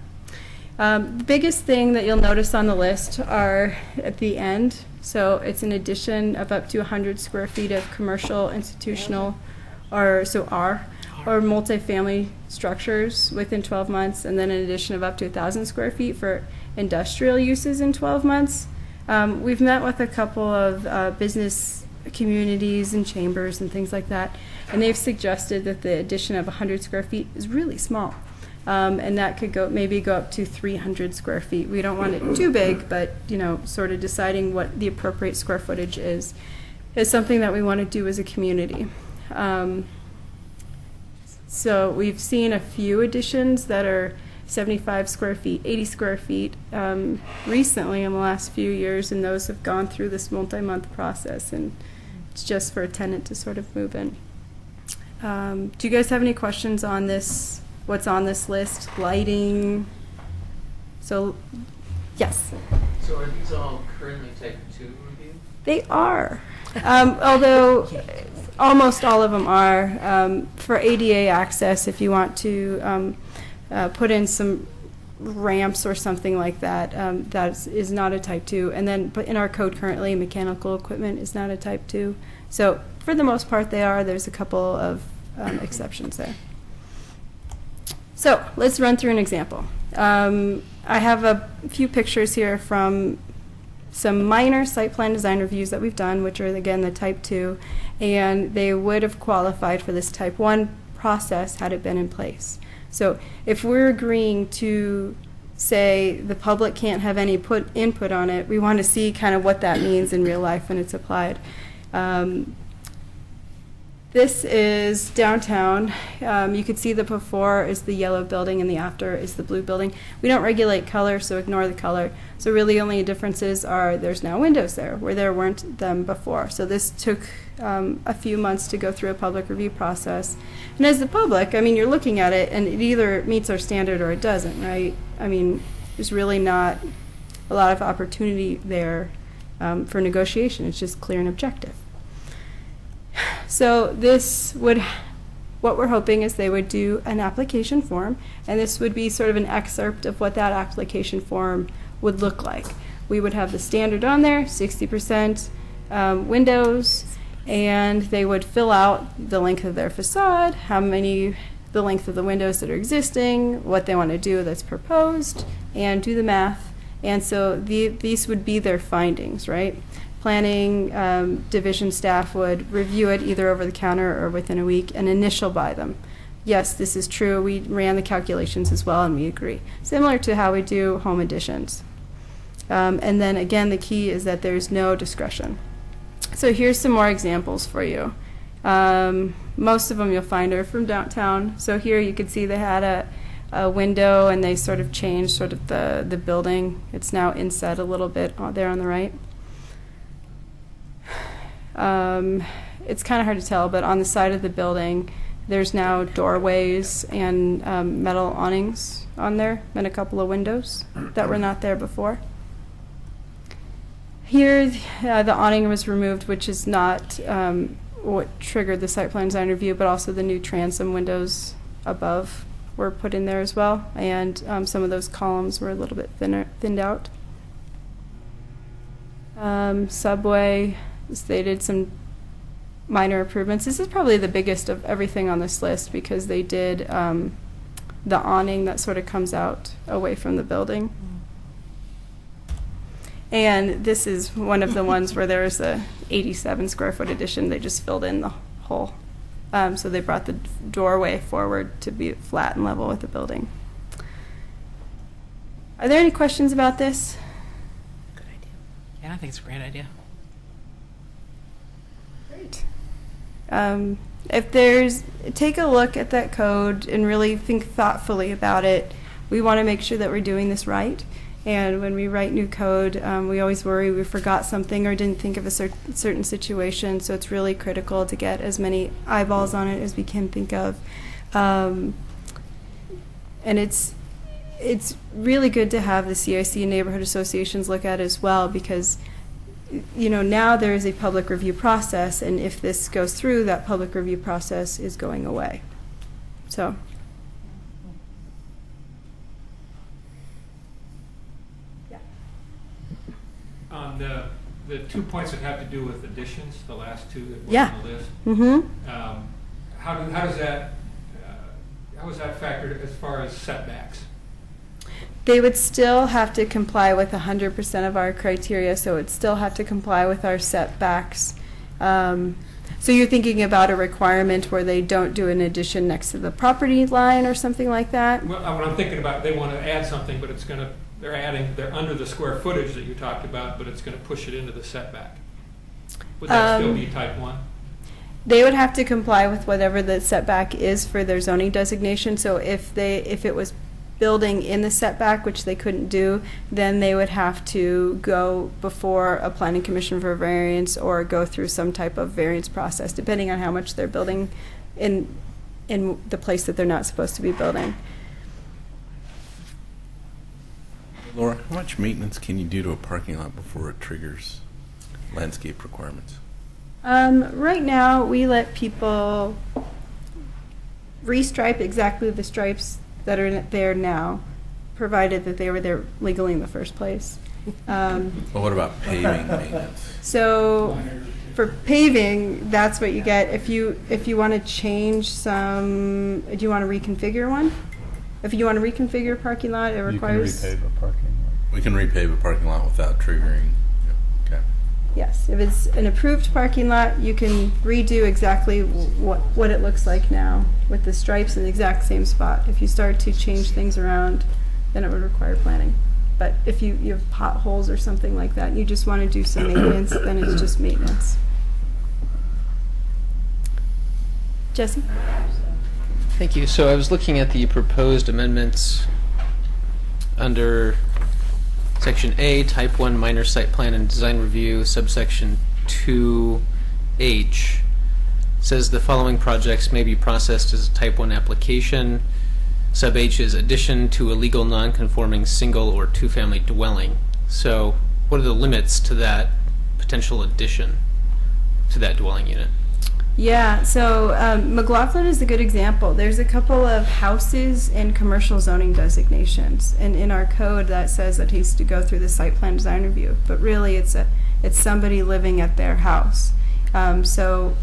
The biggest thing that you'll notice on the list are at the end. So it's an addition of up to 100 square feet of commercial, institutional, or multifamily structures within 12 months, and then an addition of up to 1,000 square feet for industrial uses in 12 months. We've met with a couple of business communities and chambers and things like that, and they've suggested that the addition of 100 square feet is really small. And that could maybe go up to 300 square feet. We don't want it too big, but sort of deciding what the appropriate square footage is something that we want to do as a community. So we've seen a few additions that are 75 square feet, 80 square feet recently in the last few years, and those have gone through this multi-month process, and it's just for a tenant to sort of move in. Do you guys have any questions on this? What's on this list? Lighting? So, yes? So are these all currently type 2 review? They are. Although almost all of them are. For ADA access, if you want to put in some ramps or something like that, that is not a type 2. And then but in our code currently, mechanical equipment is not a type 2. So for the most part they are. There's a couple of exceptions there. So let's run through an example. I have a few pictures here from some minor site plan design reviews that we've done, which are, again, the type 2, and they would have qualified for this type 1 process had it been in place. So if we're agreeing to say the public can't have any input on it, we want to see kind of what that means in real life when it's applied. This is downtown. You can see the before is the yellow building and the after is the blue building. We don't regulate color, so ignore the color. So really only differences are there's now windows there where there weren't them before. So this took a few months to go through a public review process. And as the public, I mean, you're looking at it and it either meets our standard or it doesn't, right? I mean, there's really not a lot of opportunity there for negotiation. It's just clear and objective. So what we're hoping is they would do an application form, and this would be sort of an excerpt of what that application form would look like. We would have the standard on there, 60% windows, and they would fill out the length of their facade, the the length of the windows that are existing, what they want to do that's proposed, and do the math. And so these would be their findings, right? Planning division staff would review it either over the counter or within a week and initial by them. Yes, this is true. We ran the calculations as well, and we agree. Similar to how we do home additions. And then again, the key is that there's no discretion. So here's some more examples for you. Most of them you'll find are from downtown. So here you can see they had a window, and they sort of changed sort of the building. It's now inset a little bit there on the right. It's kind of hard to tell, but on the side of the building, there's now doorways and metal awnings on there, and a couple of windows that were not there before. Here, the awning was removed, which is not what triggered the site plan design review, but also the new transom windows above were put in there as well, and some of those columns were a little bit thinned out. Subway, they did some minor improvements. This is probably the biggest of everything on this list because they did the awning that sort of comes out away from the building. And this is one of the ones where there was a 87 square foot addition. They just filled in the hole. So they brought the doorway forward to be flat and level with the building. Are there any questions about this? Good idea. Yeah, I think it's a great idea. Great. If there's, take a look at that code and really think thoughtfully about it. We want to make sure that we're doing this right. And when we write new code, we always worry we forgot something or didn't think of a certain situation. So it's really critical to get as many eyeballs on it as we can think of. And it's really good to have the CIC and neighborhood associations look at it as well, because now there is a public review process, and if this goes through, that public review process is going away. So. On the 2 points that have to do with additions, the last two that were on the list, how is that factored as far as setbacks? They would still have to comply with 100% of our criteria, so it would still have to comply with our setbacks. So you're thinking about a requirement where they don't do an addition next to the property line or something like that? Well, what I'm thinking about, they want to add something, but they're under the square footage that you talked about, but it's going to push it into the setback. Would that still be type 1? They would have to comply with whatever the setback is for their zoning designation. So if it was building in the setback, which they couldn't do, then they would have to go before a planning commission for variance or go through some type of variance process, depending on how much they're building in the place that they're not supposed to be building. Laura, how much maintenance can you do to a parking lot before it triggers landscape requirements? Right now, we let people restripe exactly the stripes that are there now, provided that they were there legally in the first place. Well, what about paving maintenance? So for paving, that's what you get. If you want to change some, do you want to reconfigure one? If you want to reconfigure a parking lot, it requires... You can repave a parking lot. We can repave a parking lot without triggering. Okay. Yes, if it's an approved parking lot, you can redo exactly what it looks like now with the stripes in the exact same spot. If you start to change things around, then it would require planning. But if you have potholes or something like that, and you just want to do some maintenance, then it's just maintenance. Jesse? Thank you. So I was looking at the proposed amendments under Section A, Type 1 Minor Site Plan and Design Review, subsection 2H. Says the following projects may be processed as a Type 1 application. Sub H is addition to a legal non-conforming single or two-family dwelling. So what are the limits to that potential addition to that dwelling unit? Yeah, so McLaughlin is a good example. There's a couple of houses in commercial zoning designations, and in our code that says that he's to go through the site plan design review. But really, it's somebody living at their house. So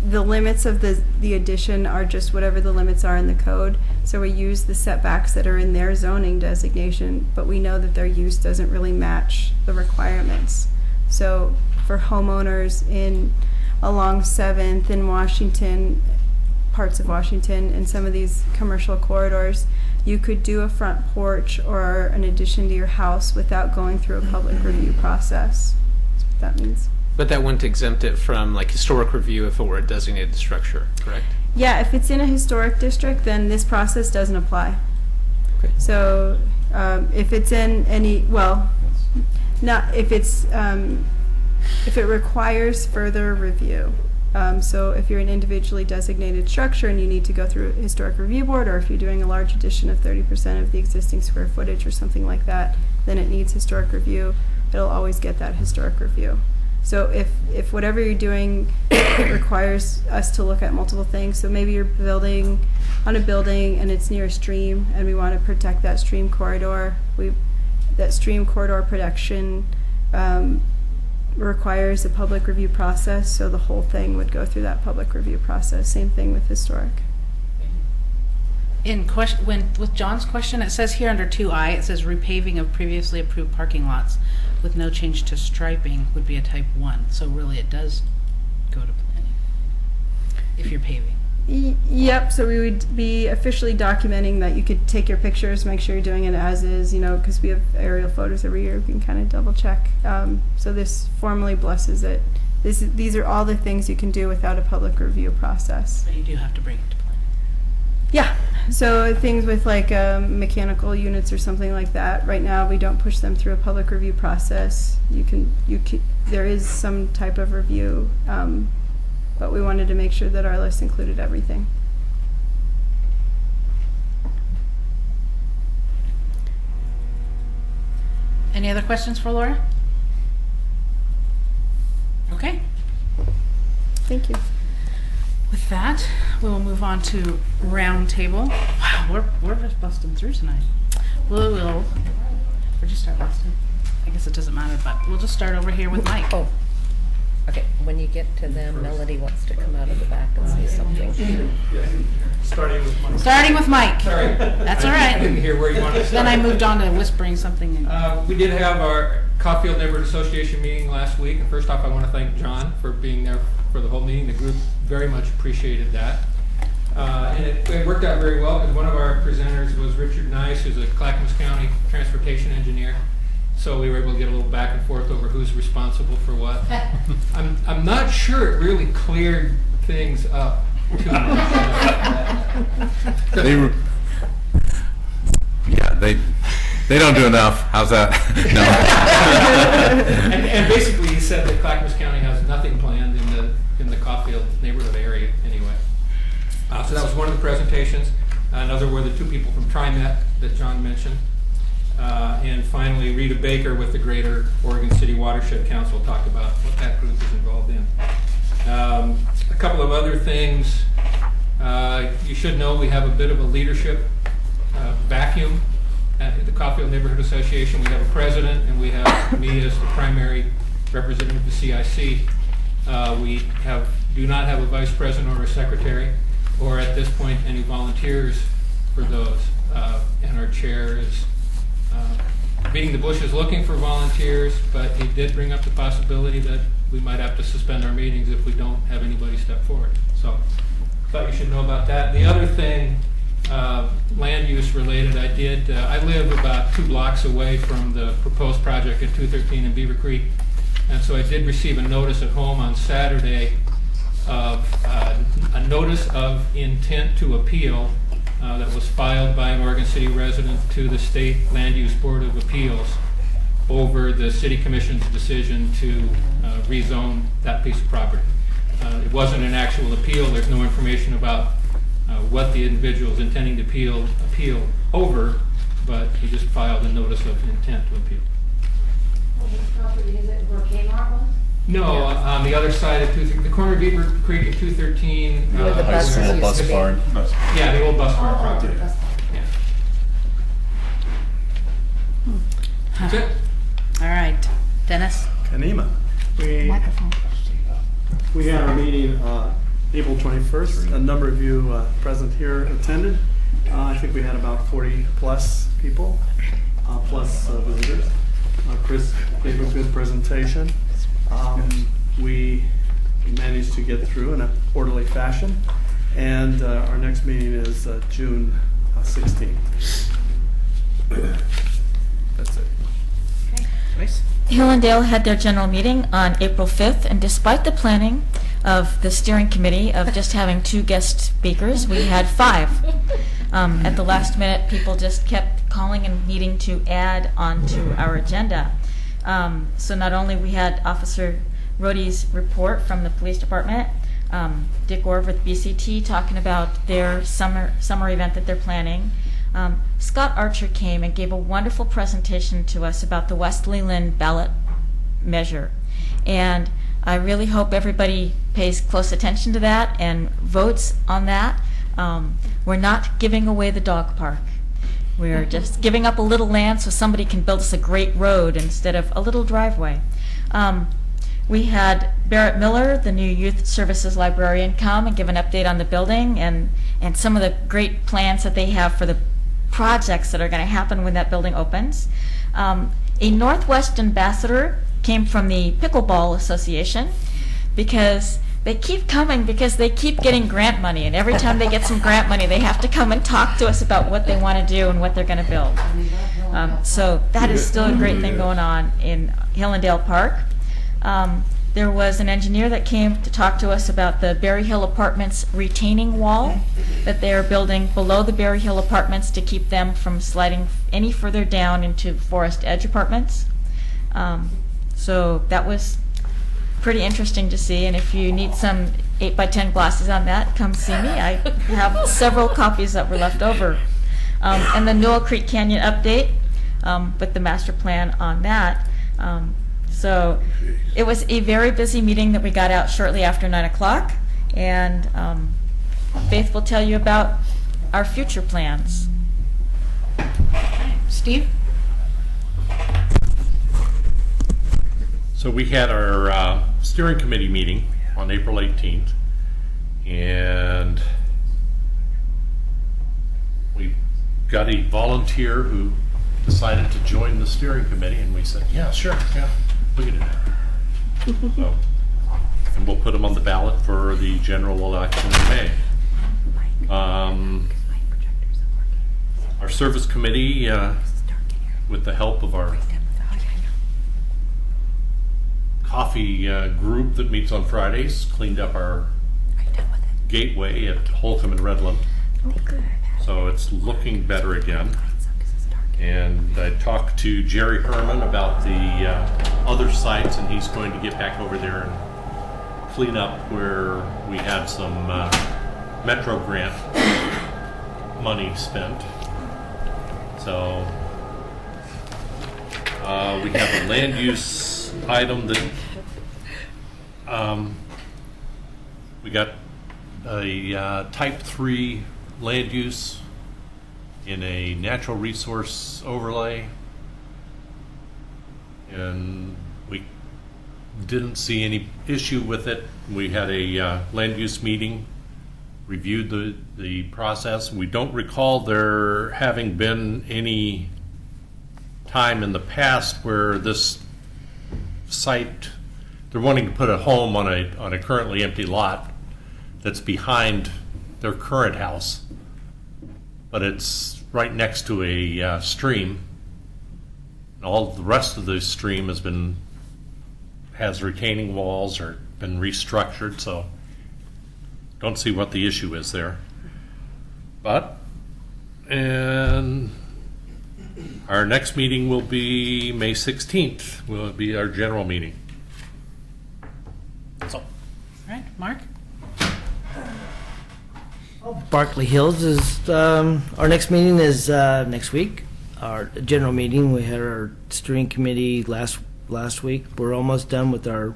the limits of the addition are just whatever the limits are in the code. So we use the setbacks that are in their zoning designation, but we know that their use doesn't really match the requirements. So for homeowners along 7th in Washington, parts of Washington, and some of these commercial corridors, you could do a front porch or an addition to your house without going through a public review process. That's what that means. But that wouldn't exempt it from like historic review if it were a designated structure, correct? Yeah, if it's in a historic district, then this process doesn't apply. Okay. So if it's in any, well, not if it's if it requires further review. So if you're an individually designated structure and you need to go through a historic review board, or if you're doing a large addition of 30% of the existing square footage or something like that, then it needs historic review. It'll always get that historic review. So if whatever you're doing requires us to look at multiple things, so maybe you're building on a building and it's near a stream and we want to protect that stream corridor, that stream corridor protection requires a public review process, so the whole thing would go through that public review process. Same thing with historic. With John's question, it says here under 2I, it says repaving of previously approved parking lots with no change to striping would be a type 1. So really it does go to planning if you're paving. Yep, so we would be officially documenting that you could take your pictures, make sure you're doing it as is, because we have aerial photos every year, we can kind of double check. So this formally blesses it. These are all the things you can do without a public review process. But you do have to bring it to planning. Yeah, so things with like mechanical units or something like that, right now we don't push them through a public review process. There is some type of review, but we wanted to make sure that our list included everything. Any other questions for Laura? Okay. Thank you. With that, we will move on to roundtable. Wow, we're just busting through tonight. Where'd you start, Bustin? I guess it doesn't matter, but we'll just start over here with Mike. Oh, okay. When you get to them, Melody wants to come out of the back and say something. Starting with Mike. Starting with Mike. Sorry. That's all I right. didn't hear where you wanted to start. Then I moved on to whispering something. We did have our Caulfield Neighborhood Association meeting last week, and first off, I want to thank John for being there for the whole meeting. The group very much appreciated that. And it worked out very well because one of our presenters was Richard Nice, who's a Clackamas County transportation engineer. So we were able to get a little back and forth over who's responsible for what. I'm not sure it really cleared things up too much. They don't do enough. How's that? No. and basically, he said that Clackamas County has nothing planned in the Caulfield neighborhood area anyway. So that was one of the presentations. Another were the two people from TriMet that John mentioned. And finally, Rita Baker with the Greater Oregon City Watershed Council talked about what that group is involved in. A couple of other things. You should know we have a bit of a leadership vacuum at the Caulfield Neighborhood Association. We have a president, and we have me as the primary representative of the CIC. We do not have a vice president or a secretary, or at this point any volunteers for those. And our chair is beating the bushes looking for volunteers, but he did bring up the possibility that we might have to suspend our meetings if we don't have anybody step forward. So thought you should know about that. The other thing, land use related, I live about 2 blocks away from the proposed project at 213 in Beaver Creek, and so I did receive a notice at home on Saturday of a notice of intent to appeal that was filed by an Oregon City resident to the State Land Use Board of Appeals over the City Commission's decision to rezone that piece of property. It wasn't an actual appeal. There's no information about what the individual is intending to appeal over, but he just filed a notice of intent to appeal. Which property is it, where Kmart was? No, on the other side of the corner of Beaver Creek at 213. Where the buses used bus to be. barn. Yeah, the old bus barn property. Yeah. That's it. All right, Dennis. Kanema. We had our meeting April a number of you present here attended. I think we had about 40 plus people, plus visitors. Chris gave a good presentation. We managed to get through in a orderly fashion, and our next meeting is June 16th. That's it. Joyce? Hill and Dale had their general meeting on April 5th, and despite the planning of the steering committee of just having 2 guest speakers, we had 5. At the last minute, people just kept calling and needing to add onto our agenda. So not only we had Officer Rohde's report from the police department, Dick Orr with BCT talking about their summer event that they're planning. Scott Archer came and gave a wonderful presentation to us about the West Leland ballot measure. And I really hope everybody pays close attention to that and votes on that. We're not giving away the dog park. We're just giving up a little land so somebody can build us a great road instead of a little driveway. We had Barrett Miller, the new youth services librarian, come and give an update on the building and some of the great plans that they have for the projects that are going to happen when that building opens. A Northwest ambassador came from the Pickleball Association because they keep coming because they keep getting grant money, and every time they get some grant money they have to come and talk to us about what they want to do and what they're going to build. So that is still a great thing going on in Hill and Dale Park. There was an engineer that came to talk to us about the Berry Hill Apartments retaining wall that they are building below the Berry Hill Apartments to keep them from sliding any further down into Forest Edge Apartments. So that was pretty interesting to see, and if you need some 8x10 glasses on that, come see me. I have several copies that were left over. And the Newell Creek Canyon update with the master plan on that. So it was a very busy meeting that we got out shortly after 9 o'clock, and Faith will tell you about our future plans. Steve? So we had our steering committee meeting on April 18th, and we got a volunteer who decided to join the steering committee, and we said, yeah, sure, yeah, we can do that. So, and we'll put them on the ballot for the general election in May. Our service committee, with the help of our coffee group that meets on Fridays, cleaned up our gateway at Holcomb and Redland. So it's looking better again. And I talked to Jerry Herman about the other sites, and he's going to get back over there and clean up where we had some Metro grant money spent. So we have a land use item that we got a type 3 land use in a natural resource overlay, and we didn't see any issue with it. We had a land use meeting, reviewed the process. We don't recall there having been any time in the past where this site, they're wanting to put a home on a currently empty lot that's behind their current house, but it's right next to a stream. And all the rest of the stream has retaining walls or been restructured, so don't see what the issue is there. And our next meeting will be May 16th. Will be our general meeting. That's all. All right, Mark? Barkley Hills is, our next meeting is next week. Our general meeting, we had our steering committee last week. We're almost done with our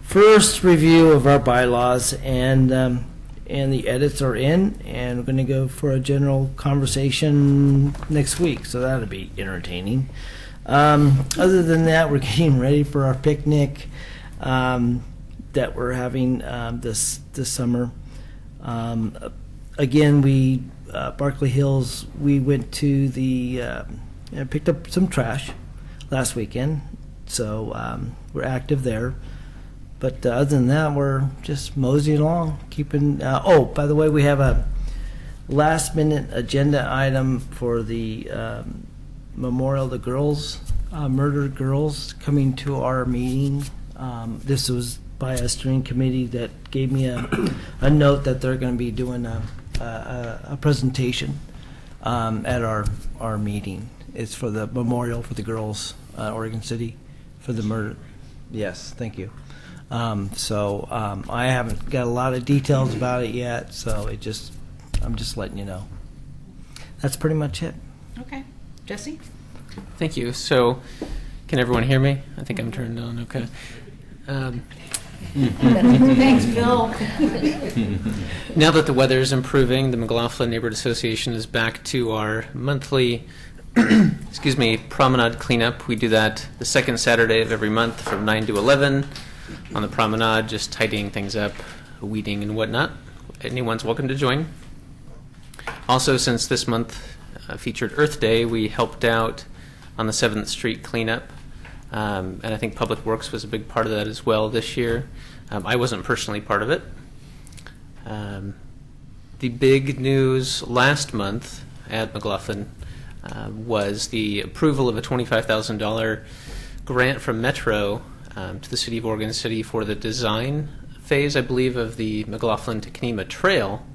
first review of our bylaws, and the edits are in, and we're going to go for a general conversation next week, so that'll be entertaining. Other than that, we're getting ready for our picnic that we're having this summer. Again, we Barkley Hills. We went to the picked up some trash last weekend, so we're active there. But other than that, we're just moseying along, keeping. Oh, by the way, we have a last-minute agenda item for the memorial of the girls, murdered girls, coming to our meeting. This was by a steering committee that gave me a note that they're going to be doing a presentation at our meeting. It's for the memorial for the girls, Oregon City, for the murder. Yes, thank you. I haven't got a lot of details about it yet, so I'm just letting you know. That's pretty much it. Okay. Jesse? Thank you. So, can everyone hear me? I think I'm turned on. Okay. Thanks, Bill. Now that the weather is improving, the McLaughlin Neighborhood Association is back to our monthly promenade cleanup. We do that the second Saturday of every month from 9 to 11 on the promenade, just tidying things up, weeding and whatnot. Anyone's welcome to join. Also, since this month featured Earth Day, we helped out on the 7th Street cleanup. And I think Public Works was a big part of that as well this year. I wasn't personally part of it. The big news last month at McLaughlin was the approval of a $25,000 grant from Metro to the City of Oregon City for the design phase, I believe, of the McLaughlin to Kenema Trail,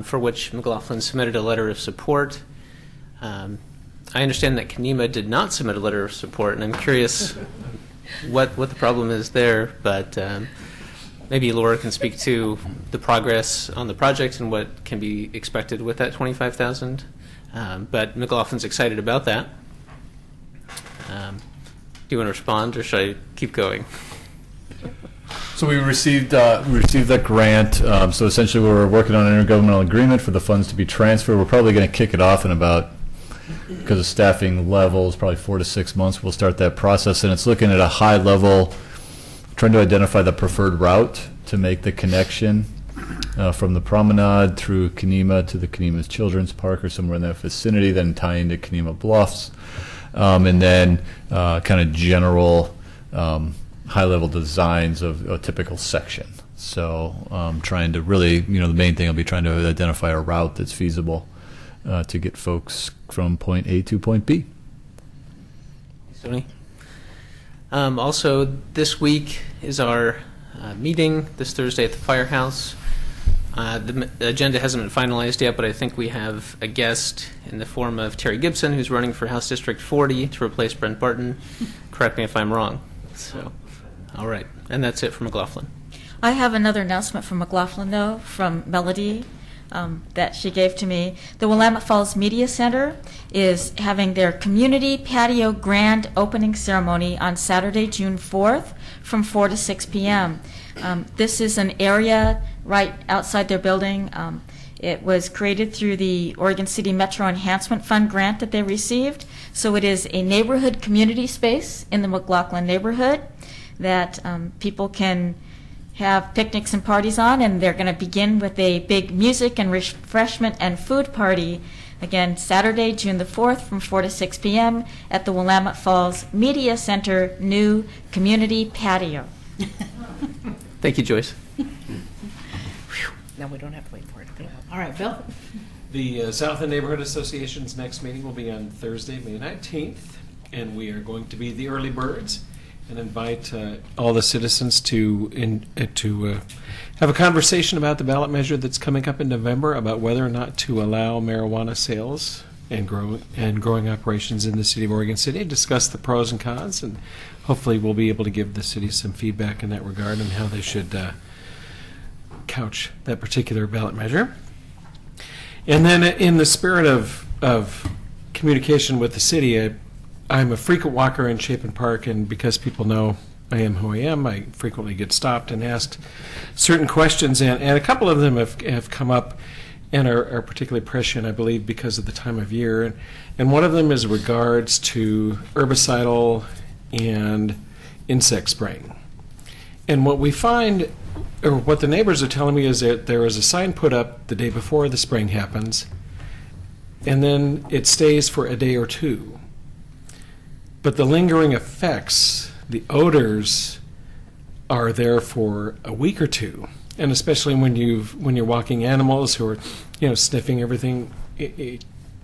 for which McLaughlin submitted a letter of support. I understand that Kenema did not submit a letter of support, and I'm curious what the problem is there, but maybe Laura can speak to the progress on the project and what can be expected with that $25,000. But McLaughlin's excited about that. Do you want to respond, or should I keep going? So we received that grant. So essentially, we're working on an intergovernmental agreement for the funds to be transferred. We're probably going to kick it off in about, because of staffing levels, probably 4 to 6 months. We'll start that process, and it's looking at a high level, trying to identify the preferred route to make the connection from the promenade through Kenema to the Kenema Children's Park or somewhere in that vicinity, then tie into Kenema Bluffs, and then kind of general high-level designs of a typical section. So trying to really, the main thing I'll be trying to identify a route that's feasible to get folks from point A to point B. Tony? Also, this week is our meeting this Thursday at the Firehouse. The agenda hasn't been finalized yet, but I think we have a guest in the form of Terry Gibson, who's running for House District 40 to replace Brent Barton. Correct me if I'm wrong. So, all right. And that's it for McLaughlin. I have another announcement from McLaughlin, though, from Melody. That she gave to me. The Willamette Falls Media Center is having their community patio grand opening ceremony on Saturday, June 4th from 4 to 6 p.m. This is an area right outside their building. It was created through the Oregon City Metro Enhancement Fund grant that they received. So it is a neighborhood community space in the McLaughlin neighborhood that people can have picnics and parties on, and they're going to begin with a big music and refreshment and food party, again, Saturday, June the 4th from 4 to 6 p.m. at the Willamette Falls Media Center new community patio. Thank you, Joyce. Now we don't have to wait for it to go. All right, Bill? The South End Neighborhood Association's next meeting will be on Thursday, May 19th, and we are going to be the early birds and invite all the citizens to have a conversation about the ballot measure that's coming up in November about whether or not to allow marijuana sales and growing operations in the city of Oregon City, discuss the pros and cons, and hopefully we'll be able to give the city some feedback in that regard on how they should couch that particular ballot measure. And then in the spirit of communication with the city, I'm a frequent walker in Chapin Park, and because people know I am who I am, I frequently get stopped and asked certain questions, and a couple of them have come up and are particularly prescient, I believe, because of the time of year. And one of them is regards to herbicidal and insect spraying. And what we find or what the neighbors are telling me is that there is a sign put up the day before the spraying happens, and then it stays for a day or two. But the lingering effects, the odors, are there for a week or two, and especially when you're walking animals who are, sniffing everything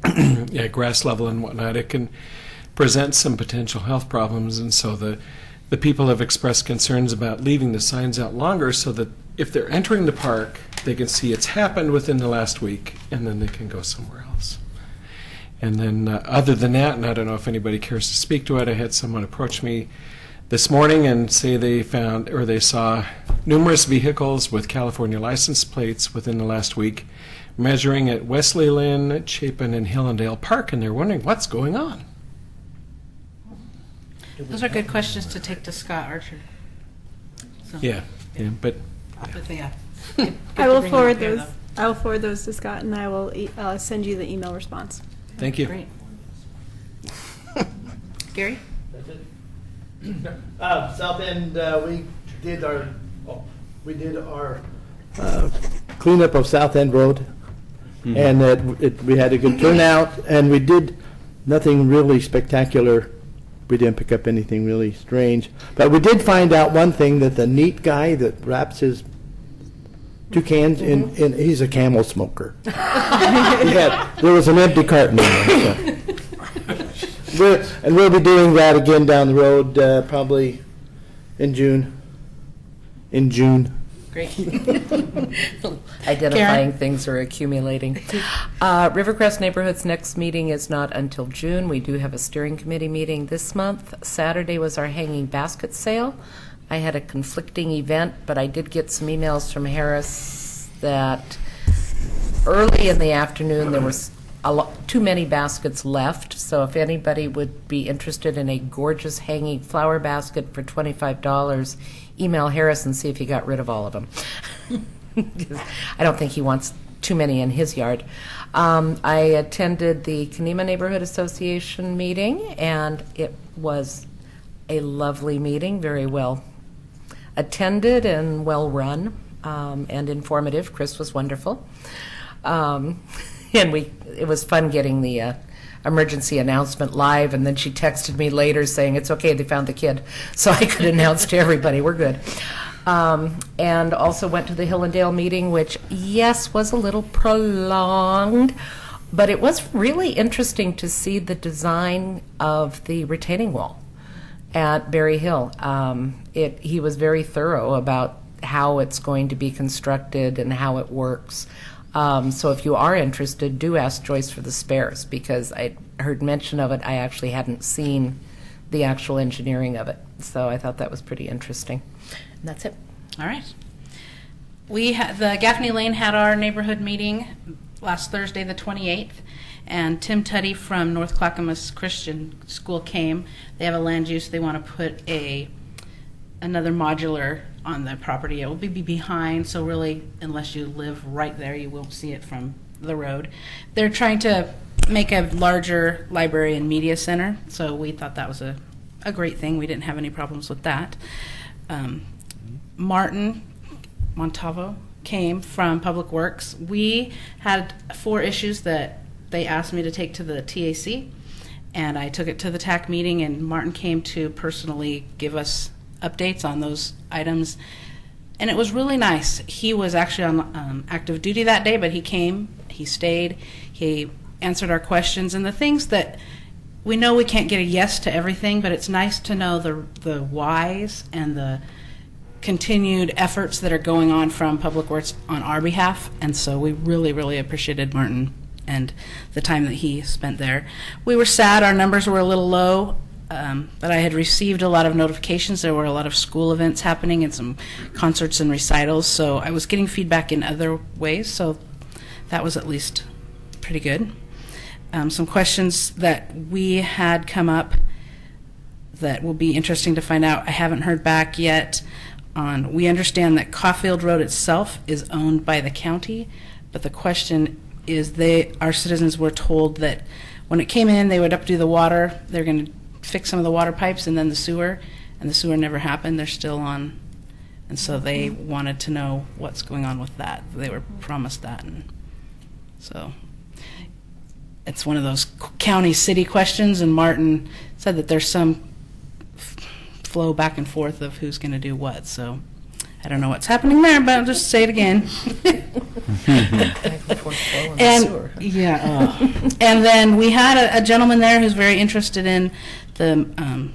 at grass level and whatnot, it can present some potential health problems. And so the people have expressed concerns about leaving the signs out longer so that if they're entering the park, they can see it's happened within the last week, and then they can go somewhere else. And then other than that, and I don't know if anybody cares to speak to it, I had someone approach me this morning and say they saw numerous vehicles with California license plates within the last week measuring at Wesley Lynn, Chapin, and Hillendale Park, and they're wondering what's going on. Those are good questions to take to Scott Archer. So, Yeah, but yeah. I will forward those. I will forward those to Scott, and I will send you the email response. Thank you. Great. Gary? South End, we did our cleanup of South End Road, and we had a good turnout, and we did nothing really spectacular. We didn't pick up anything really strange, but we did find out one thing, that the neat guy that wraps his toucans in he's a Camel smoker. There was an empty carton in there. So. We'll be doing that again down the road, probably in June. Great. Identifying things are accumulating. Rivercrest Neighborhood's next meeting is not until June. We do have a steering committee meeting this month. Saturday was our hanging basket sale. I had a conflicting event, but I did get some emails from Harris that early in the afternoon there was too many baskets left, so if anybody would be interested in a gorgeous hanging flower basket for $25, email Harris and see if he got rid of all of them. I don't think he wants too many in his yard. I attended the Kanema Neighborhood Association meeting, and it was a lovely meeting, very well attended and well run, and informative. Chris was wonderful. And it was fun getting the emergency announcement live, and then she texted me later saying, it's okay, they found the kid. So I could announce to everybody, we're good. And also went to the Hillendale meeting, which, yes, was a little prolonged, but it was really interesting to see the design of the retaining wall at Berry Hill. He was very thorough about how it's going to be constructed and how it works. So if you are interested, do ask Joyce for the spares, because I heard mention of it. I actually hadn't seen the actual engineering of it. So I thought that was pretty interesting. And that's it. All right. The Gaffney Lane had our neighborhood meeting last Thursday, the 28th, and Tim Tuddy from North Clackamas Christian School came. They have a land use. They want to put another modular on the property. It will be behind, so really, unless you live right there, you won't see it from the road. They're trying to make a larger library and media center, so we thought that was a great thing. We didn't have any problems with that. Martin Montavo came from Public Works. We had 4 issues that they asked me to take to the TAC, and I took it to the TAC meeting, and Martin came to personally give us updates on those items, and it was really nice. He was actually on active duty that day, but he came, he stayed, he answered our questions, and the things that we know we can't get a yes to everything, but it's nice to know the whys and the continued efforts that are going on from Public Works on our behalf, and so we really, really appreciated Martin and the time that he spent there. We were sad our numbers were a little low, but I had received a lot of notifications. There were a lot of school events happening and some concerts and recitals, so I was getting feedback in other ways, so that was at least pretty good. Some questions that we had come up that will be interesting to find out. I haven't heard back yet on, we understand that Caulfield Road itself is owned by the county, but the question is our citizens were told that when it came in, they would updo the water, they're going to fix some of the water pipes and then the sewer, and the sewer never happened. They're still on And so they wanted to know what's going on with that. They were promised that. And so it's one of those county city questions, and Martin said that there's some flow back and forth of who's going to do what. So I don't know what's happening there, but I'll just say it again. And then we had a gentleman there who's very interested in the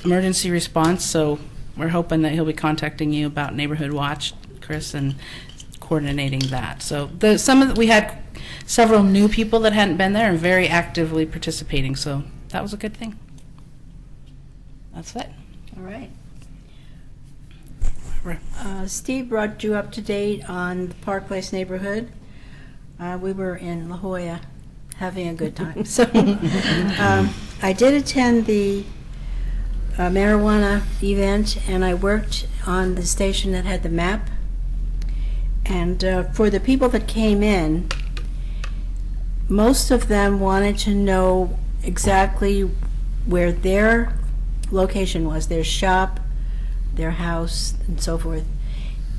emergency response, so we're hoping that he'll be contacting you about Neighborhood Watch, Chris, and coordinating that. So we had several new people that hadn't been there and very actively participating, so that was a good thing. That's it. All right. Steve brought you up to date on the Park Place neighborhood. We were in La Jolla having a good time. So I did attend the marijuana event, and I worked on the station that had the map. And for the people that came in, most of them wanted to know exactly where their location was, their shop, their house, and so forth.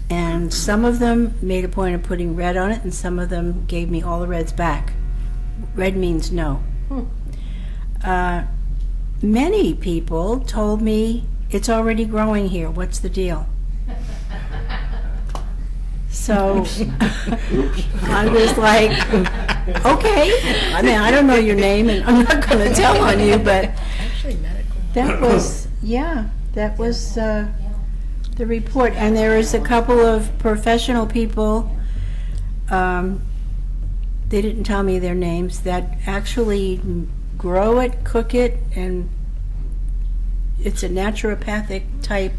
And some of them made a point of putting red on it, and some of them gave me all the reds back. Red means no. Many people told me, it's already growing here, what's the deal? So I was like, okay. I mean, I don't know your name, and I'm not going to tell on you, but that was, that was the report. And there is a couple of professional people, they didn't tell me their names, that actually grow it, cook it, and it's a naturopathic type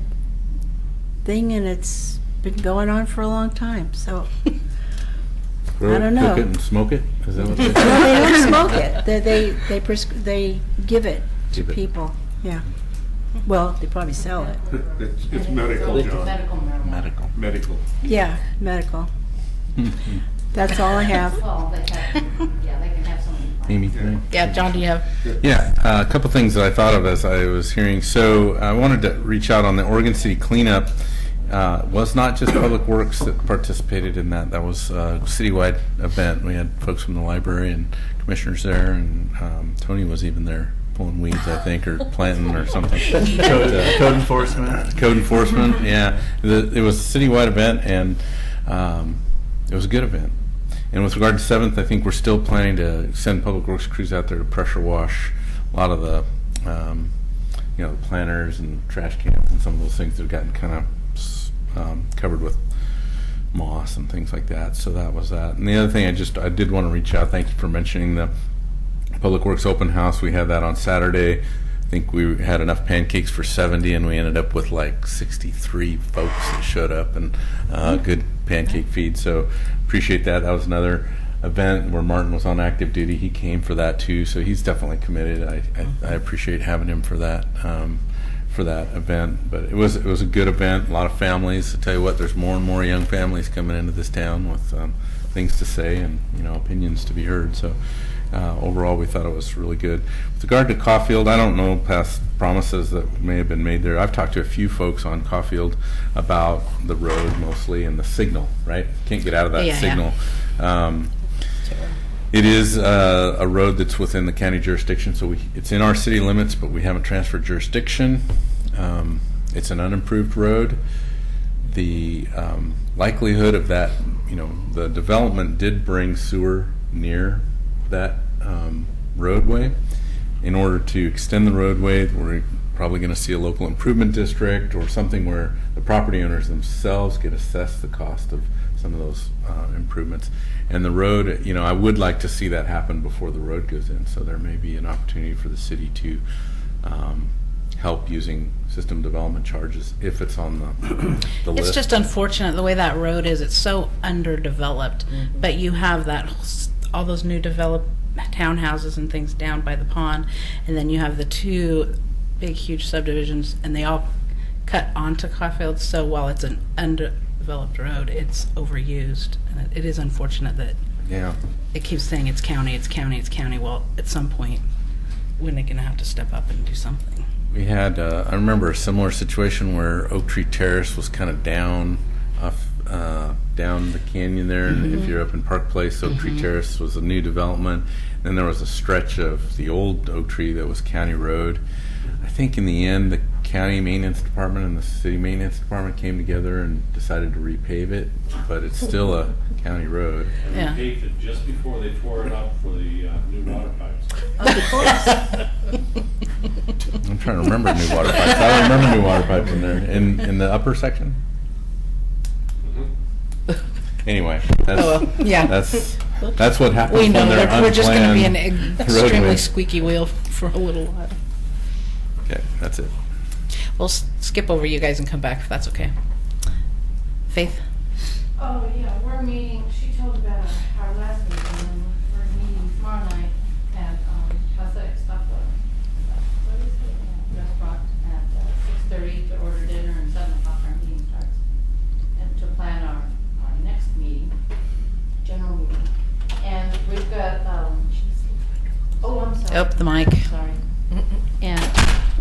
thing, and it's been going on for a long time. So I don't know. Cook it and smoke it? Is that what they do? No, they don't smoke it. They give it to people. Yeah. Well, they probably sell it. It's medical, John. Medical. Medical. Yeah, medical. That's all I have. They can have some. Amy? Yeah, John, do you have? Yeah, a couple things that I thought of as I was hearing. So I wanted to reach out on the Oregon City cleanup. Was not just Public Works that participated in that. That was a citywide event. We had folks from the library and commissioners there, and Tony was even there pulling weeds, I think, or planting or something. Code enforcement. Code enforcement, yeah. It was a citywide event, and it was a good event. And with regard to 7th, I think we're still planning to send Public Works crews out there to pressure wash a lot of the, the planters and trash cans and some of those things that have gotten kind of covered with moss and things like that. So that was that. And the other thing I did want to reach out, thank you for mentioning the Public Works open house. We had that on Saturday. I think we had enough pancakes for 70, and we ended up with like 63 folks that showed up, and good pancake feed. So appreciate that. That was another event where Martin was on active duty. He came for that too, so he's definitely committed. I appreciate having him for that event. But it was a good event. A lot of families. I tell you what, there's more and more young families coming into this town with things to say and opinions to be heard. So overall, we thought it was really good. With regard to Caulfield, I don't know past promises that may have been made there. I've talked to a few folks on Caulfield about the road mostly and the signal. Right, can't get out of that signal. It is a road that's within the county jurisdiction, so it's in our city limits, but we haven't transferred jurisdiction. It's an unimproved road. The likelihood of that, the development did bring sewer near that roadway. In order to extend the roadway, we're probably going to see a local improvement district or something where the property owners themselves get assessed the cost of some of those improvements. And the road, I would like to see that happen before the road goes in. So there may be an opportunity for the city to help using system development charges if it's on the list. It's just unfortunate the way that road is. It's so underdeveloped, but you have all those new developed townhouses and things down by the pond, and then you have the two big, huge subdivisions, and they all cut onto Caulfield. So while it's an undeveloped road, it's overused, and it is unfortunate that it keeps saying it's county, it's county, it's county. Well, at some point, when are they going to have to step up and do something? We had, I remember a similar situation where Oak Tree Terrace was kind of down off, down the canyon there. And if you're up in Park Place, Oak Tree Terrace was a new development. Then there was a stretch of the old Oak Tree that was County Road. I think in the end, the county maintenance department and the city maintenance department came together and decided to repave it, but it's still a county road. And Yeah. we paved it just before they tore it up for the new water pipes. I'm trying to remember new water pipes. I don't remember new water pipes in there. In the upper section? Anyway, that's, yeah. that's what happens We know when they're that we're just going to be an unplanned extremely roadways. squeaky wheel for a little while. Okay, that's it. We'll skip over you guys and come back if that's okay. Faith? Oh, yeah, we're meeting, she told about our last meeting, and we're meeting tomorrow night at Pacific Stockwood. What is it? Restaurant at 6:30 to order dinner, and 7 o'clock our meeting starts. And to plan our next meeting, general meeting. And we've got, oh, I'm sorry. Up the mic. Sorry. And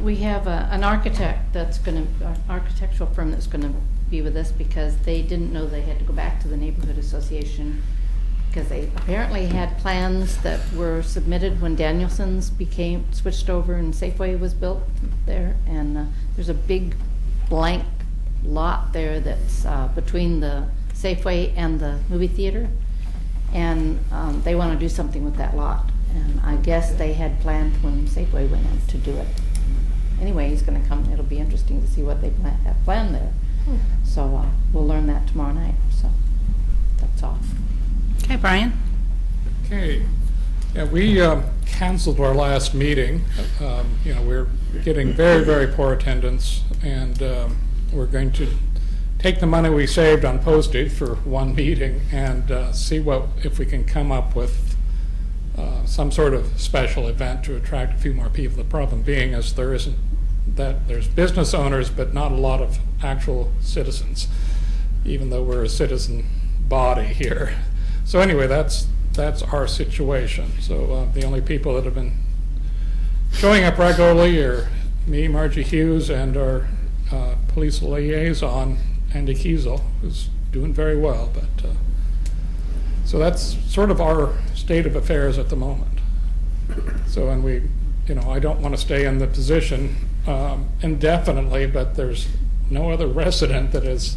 we have an architect that's going to, an architectural firm that's going to be with us because they didn't know they had to go back to the neighborhood association because they apparently had plans that were submitted when Danielson's switched over and Safeway was built there. And there's a big blank lot there that's between the Safeway and the movie theater. And they want to do something with that lot. And I guess they had planned when Safeway went in to do it. Anyway, he's going to come. It'll be interesting to see what they have planned there. So we'll learn that tomorrow night. So that's all. Okay, Brian? Okay. Yeah, we canceled our last meeting. We're getting very, very poor attendance, and we're going to take the money we saved on postage for one meeting and see if we can come up with some sort of special event to attract a few more people. The problem being is there's business owners, but not a lot of actual citizens, even though we're a citizen body here. So anyway, that's our situation. So the only people that have been showing up regularly are me, Margie Hughes, and our police liaison, Andy Kiesel, who's doing very well. But so that's sort of our state of affairs at the moment. So, and I don't want to stay in the position indefinitely, but there's no other resident that has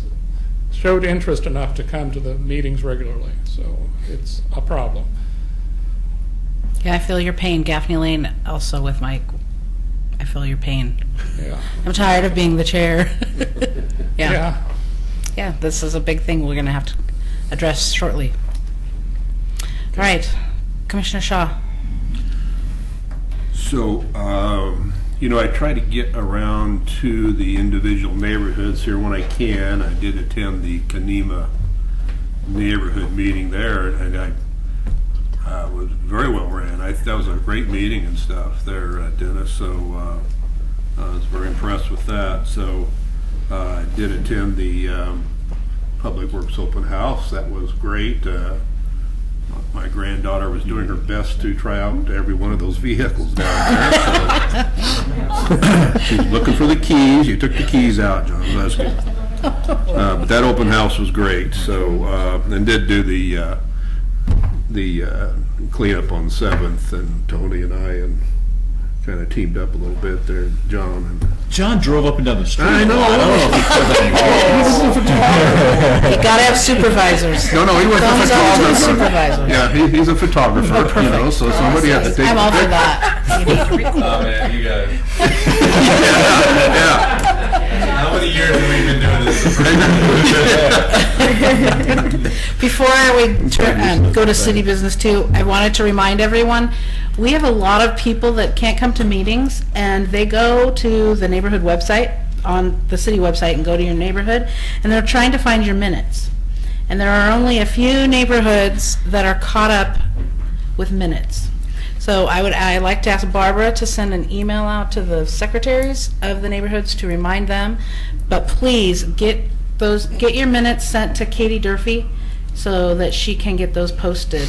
showed interest enough to come to the meetings regularly. So it's a problem. Yeah, I feel your pain. Gaffney Lane also with Mike. I feel your pain. Yeah. I'm tired of being the chair. Yeah. Yeah, this is a big thing we're going to have to address shortly. All right, Commissioner Shaw. So, I try to get around to the individual neighborhoods here when I can. I did attend the Kanema neighborhood meeting there, and I was very well ran. That was a great meeting and stuff there, Dennis, so I was very impressed with that. So I did attend the Public Works Open House. That was great. My granddaughter was doing her best to try out every one of those vehicles down there. So. She's looking for the keys. You took the keys out, John. That's good. But that open house was great. So, and did do the cleanup on 7th, and Tony and I kind of teamed up a little bit there, John. John drove up and down the street. I know. I don't know if he said that You gotta have supervisors. No, he was a Thumbs up to the photographer. supervisor. Yeah, he's a photographer, so somebody had to take I'm the all for picture. that. You need to record. Oh, man, you guys. Yeah. How many years have we been doing this? Before we go to city business too, I wanted to remind everyone, we have a lot of people that can't come to meetings, and they go to the neighborhood website, on the city website, and go to your neighborhood, and they're trying to find your minutes. And there are only a few neighborhoods that are caught up with minutes. So I like to ask Barbara to send an email out to the secretaries of the neighborhoods to remind them. But please get your minutes sent to Katie Durfee so that she can get those posted.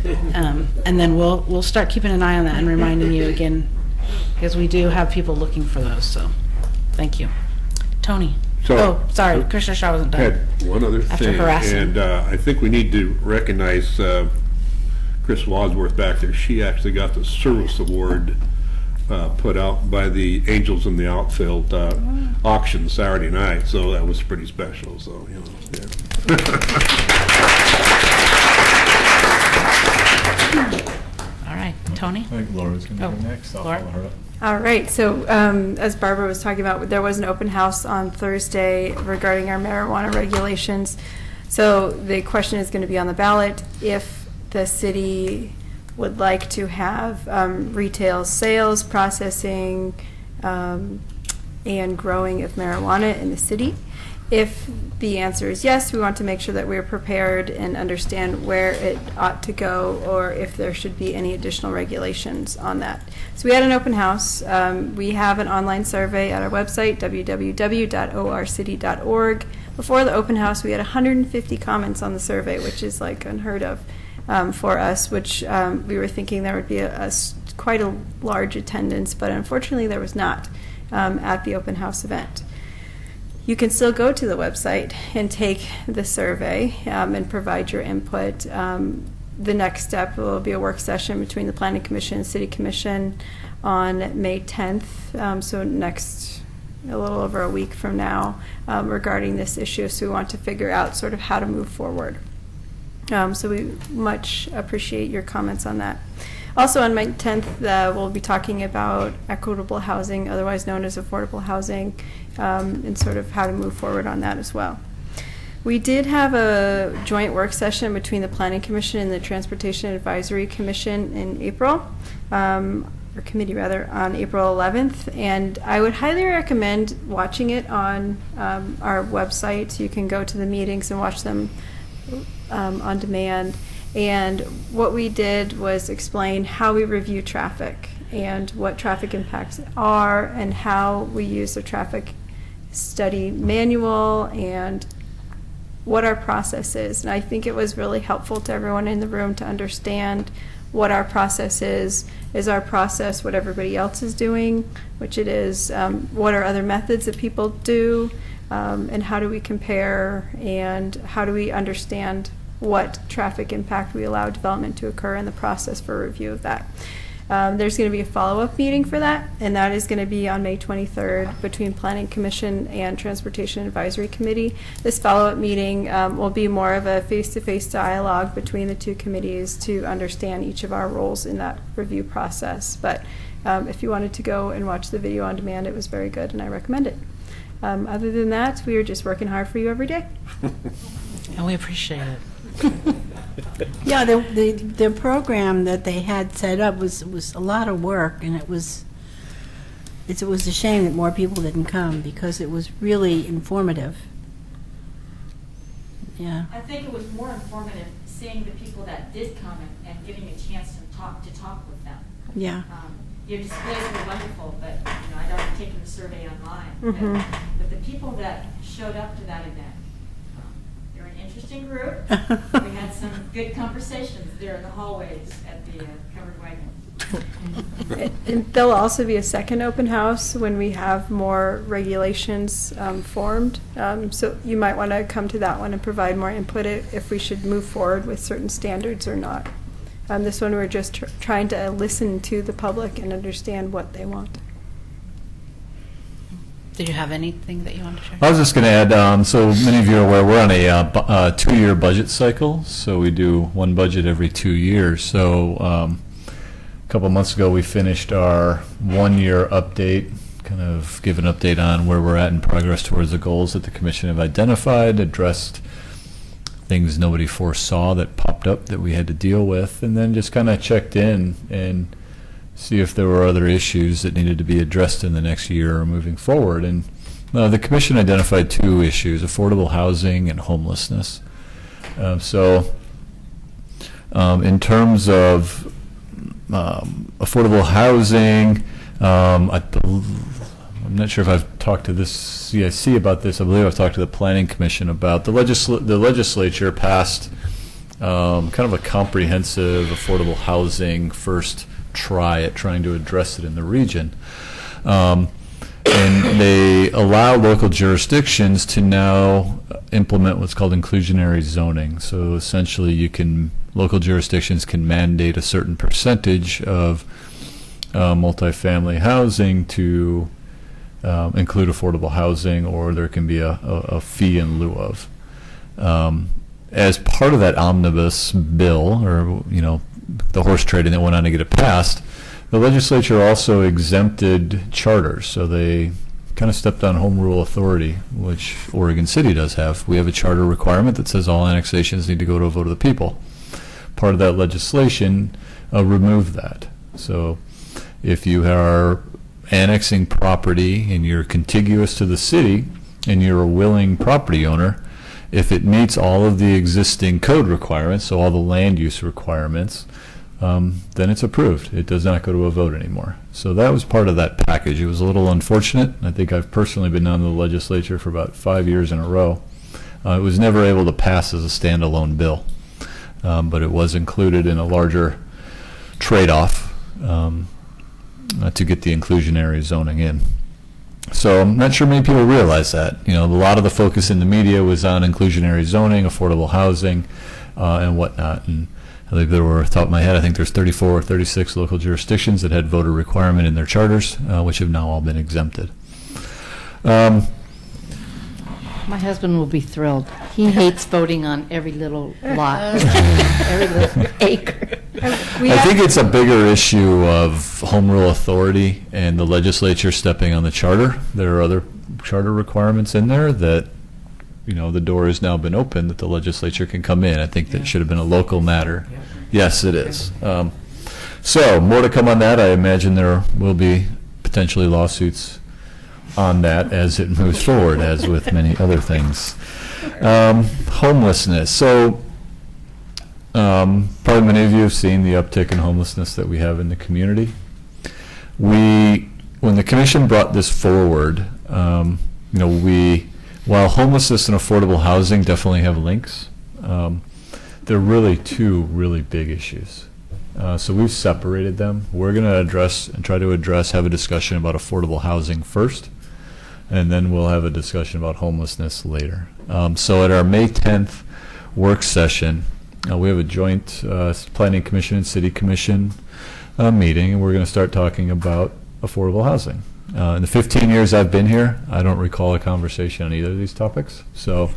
And then we'll start keeping an eye on that and reminding you again because we do have people looking for those, so, thank you. Tony? So- Oh, sorry, Commissioner Shaw wasn't done. Had one other After thing, harassing. and I think we need to recognize Chris Wadsworth back there. She actually got the service award put out by the Angels in the Outfield auction Saturday night, so that was pretty special. So yeah. All right, Tony? I think Laura's going to Oh, go next. I'll Laura? follow her up. All right, so as Barbara was talking about, there was an open house on Thursday regarding our marijuana regulations. So the question is going to be on the ballot if the city would like to have retail sales, processing, and growing of marijuana in the city. If the answer is yes, we want to make sure that we're prepared and understand where it ought to go, or if there should be any additional regulations on that. So we had an open house. We have an online survey at our website, www.orcity.org. Before the open house, we had 150 comments on the survey, which is like unheard of for us, which we were thinking there would be quite a large attendance, but unfortunately there was not at the open house event. You can still go to the website and take the survey and provide your input. The next step will be a work session between the Planning Commission and City Commission on May 10th, so next, a little over a week from now, regarding this issue. So we want to figure out sort of how to move forward. So we much appreciate your comments on that. Also on May 10th, we'll be talking about equitable housing, otherwise known as affordable housing, and sort of how to move forward on that as well. We did have a joint work session between the Planning Commission and the Transportation Advisory Commission in April, or committee rather, on April 11th. And I would highly recommend watching it on our website. You can go to the meetings and watch them on demand. And what we did was explain how we review traffic and what traffic impacts are and how we use the traffic study manual and what our process is. And I think it was really helpful to everyone in the room to understand what our process is. Is our process what everybody else is doing, which it is? What are other methods that people do? And how do we compare, and how do we understand what traffic impact we allow development to occur in the process for review of that. There's going to be a follow-up meeting for that, and that is going to be on May 23rd between Planning Commission and Transportation Advisory Committee. This follow-up meeting will be more of a face-to-face dialogue between the two committees to understand each of our roles in that review process. But if you wanted to go and watch the video on demand, it was very good, and I recommend it. Other than that, we are just working hard for you every day. And we appreciate it. Yeah, the program that they had set up was a lot of work, and it was a shame that more people didn't come because it was really informative. Yeah. I think it was more informative seeing the people that did come and getting a chance to talk with them. Yeah. Your displays were wonderful, but I'd already taken the survey online. Mhm. But the people that showed up to that event, they're an interesting group. We had some good conversations there in the hallways at the Covered Wagon. And there'll also be a second open house when we have more regulations formed. So you might want to come to that one and provide more input if we should move forward with certain standards or not. This one we're just trying to listen to the public and understand what they want. Did you have anything that you wanted to share? I was just going to add, so many of you are aware, we're on a 2-year budget cycle, so we do one budget every 2 years. So a couple months ago, we finished our 1-year update, kind of give an update on where we're at in progress towards the goals that the Commission have identified, addressed things nobody foresaw that popped up that we had to deal with, and then just kind of checked in and see if there were other issues that needed to be addressed in the next year or moving forward. And the Commission identified 2 issues, affordable housing and homelessness. In terms of affordable housing, I'm not sure if I've talked to this CIC about this. I believe I've talked to the Planning Commission about the legislature passed kind of a comprehensive affordable housing first try at trying to address it in the region. And they allow local jurisdictions to now implement what's called inclusionary zoning. So essentially, local jurisdictions can mandate a certain percentage of multifamily housing to include affordable housing, or there can be a fee in lieu of. As part of that omnibus bill, or the horse trading that went on to get it passed, the legislature also exempted charters. So they kind of stepped on home rule authority, which Oregon City does have. We have a charter requirement that says all annexations need to go to a vote of the people. Part of that legislation removed that. So if you are annexing property and you're contiguous to the city and you're a willing property owner, if it meets all of the existing code requirements, so all the land use requirements, then it's approved. It does not go to a vote anymore. So that was part of that package. It was a little unfortunate. I think I've personally been on the legislature for about 5 years in a row. It was never able to pass as a standalone bill, but it was included in a larger trade-off to get the inclusionary zoning in. So I'm not sure many people realize that. A lot of the focus in the media was on inclusionary zoning, affordable housing, and whatnot. And I think there were, off the top of my head, I think there's 34 or 36 local jurisdictions that had voter requirement in their charters, which have now all been exempted. My husband will be thrilled. He hates voting on every little lot, every little acre. I think it's a bigger issue of home rule authority and the legislature stepping on the charter. There are other charter requirements in there that, the door has now been opened that the legislature can come in. I think that should have been a local matter. Yes, it is. So more to come on that. I imagine there will be potentially lawsuits on that as it moves forward, as with many other things. Homelessness. So probably many of you have seen the uptick in homelessness that we have in the community. When the commission brought this forward, while homelessness and affordable housing definitely have links, they're really two really big issues. So we've separated them. We're going to have a discussion about affordable housing first, and then we'll have a discussion about homelessness later. So at our May 10th work session, we have a joint Planning Commission and City Commission meeting, and we're going to start talking about affordable housing. In the 15 years I've been here, I don't recall a conversation on either of these topics. So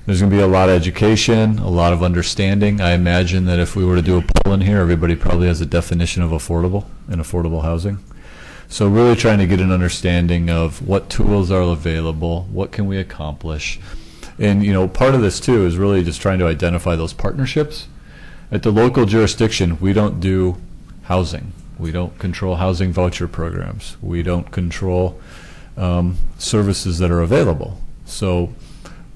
there's going to be a lot of education, a lot of understanding. I imagine that if we were to do a poll in here, everybody probably has a definition of affordable and affordable housing. So really trying to get an understanding of what tools are available, what can we accomplish. And, part of this, too, is really just trying to identify those partnerships. At the local jurisdiction, we don't do housing. We don't control housing voucher programs. We don't control services that are available. So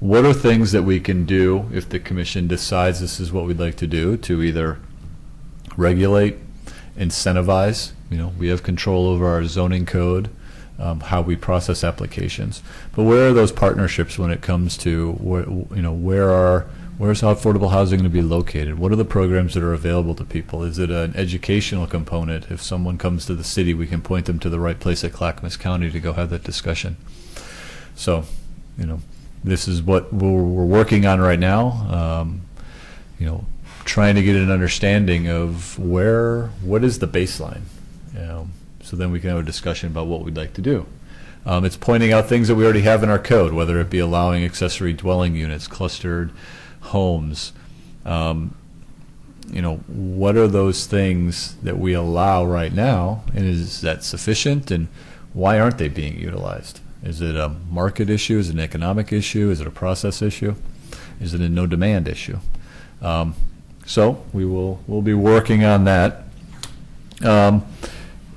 what are things that we can do if the commission decides this is what we'd like to do, to either regulate, incentivize? We have control over our zoning code, how we process applications. But where are those partnerships when it comes to where's affordable housing going to be located? What are the programs that are available to people? Is it an educational component? If someone comes to the city, we can point them to the right place at Clackamas County to go have that discussion. So, this is what we're working on right now. Trying to get an understanding of what is the baseline. So then we can have a discussion about what we'd like to do. It's pointing out things that we already have in our code, whether it be allowing accessory dwelling units, clustered homes. What are those things that we allow right now, and is that sufficient, and why aren't they being utilized? Is it a market issue? Is it an economic issue? Is it a process issue? Is it a no demand issue? So we'll be working on that.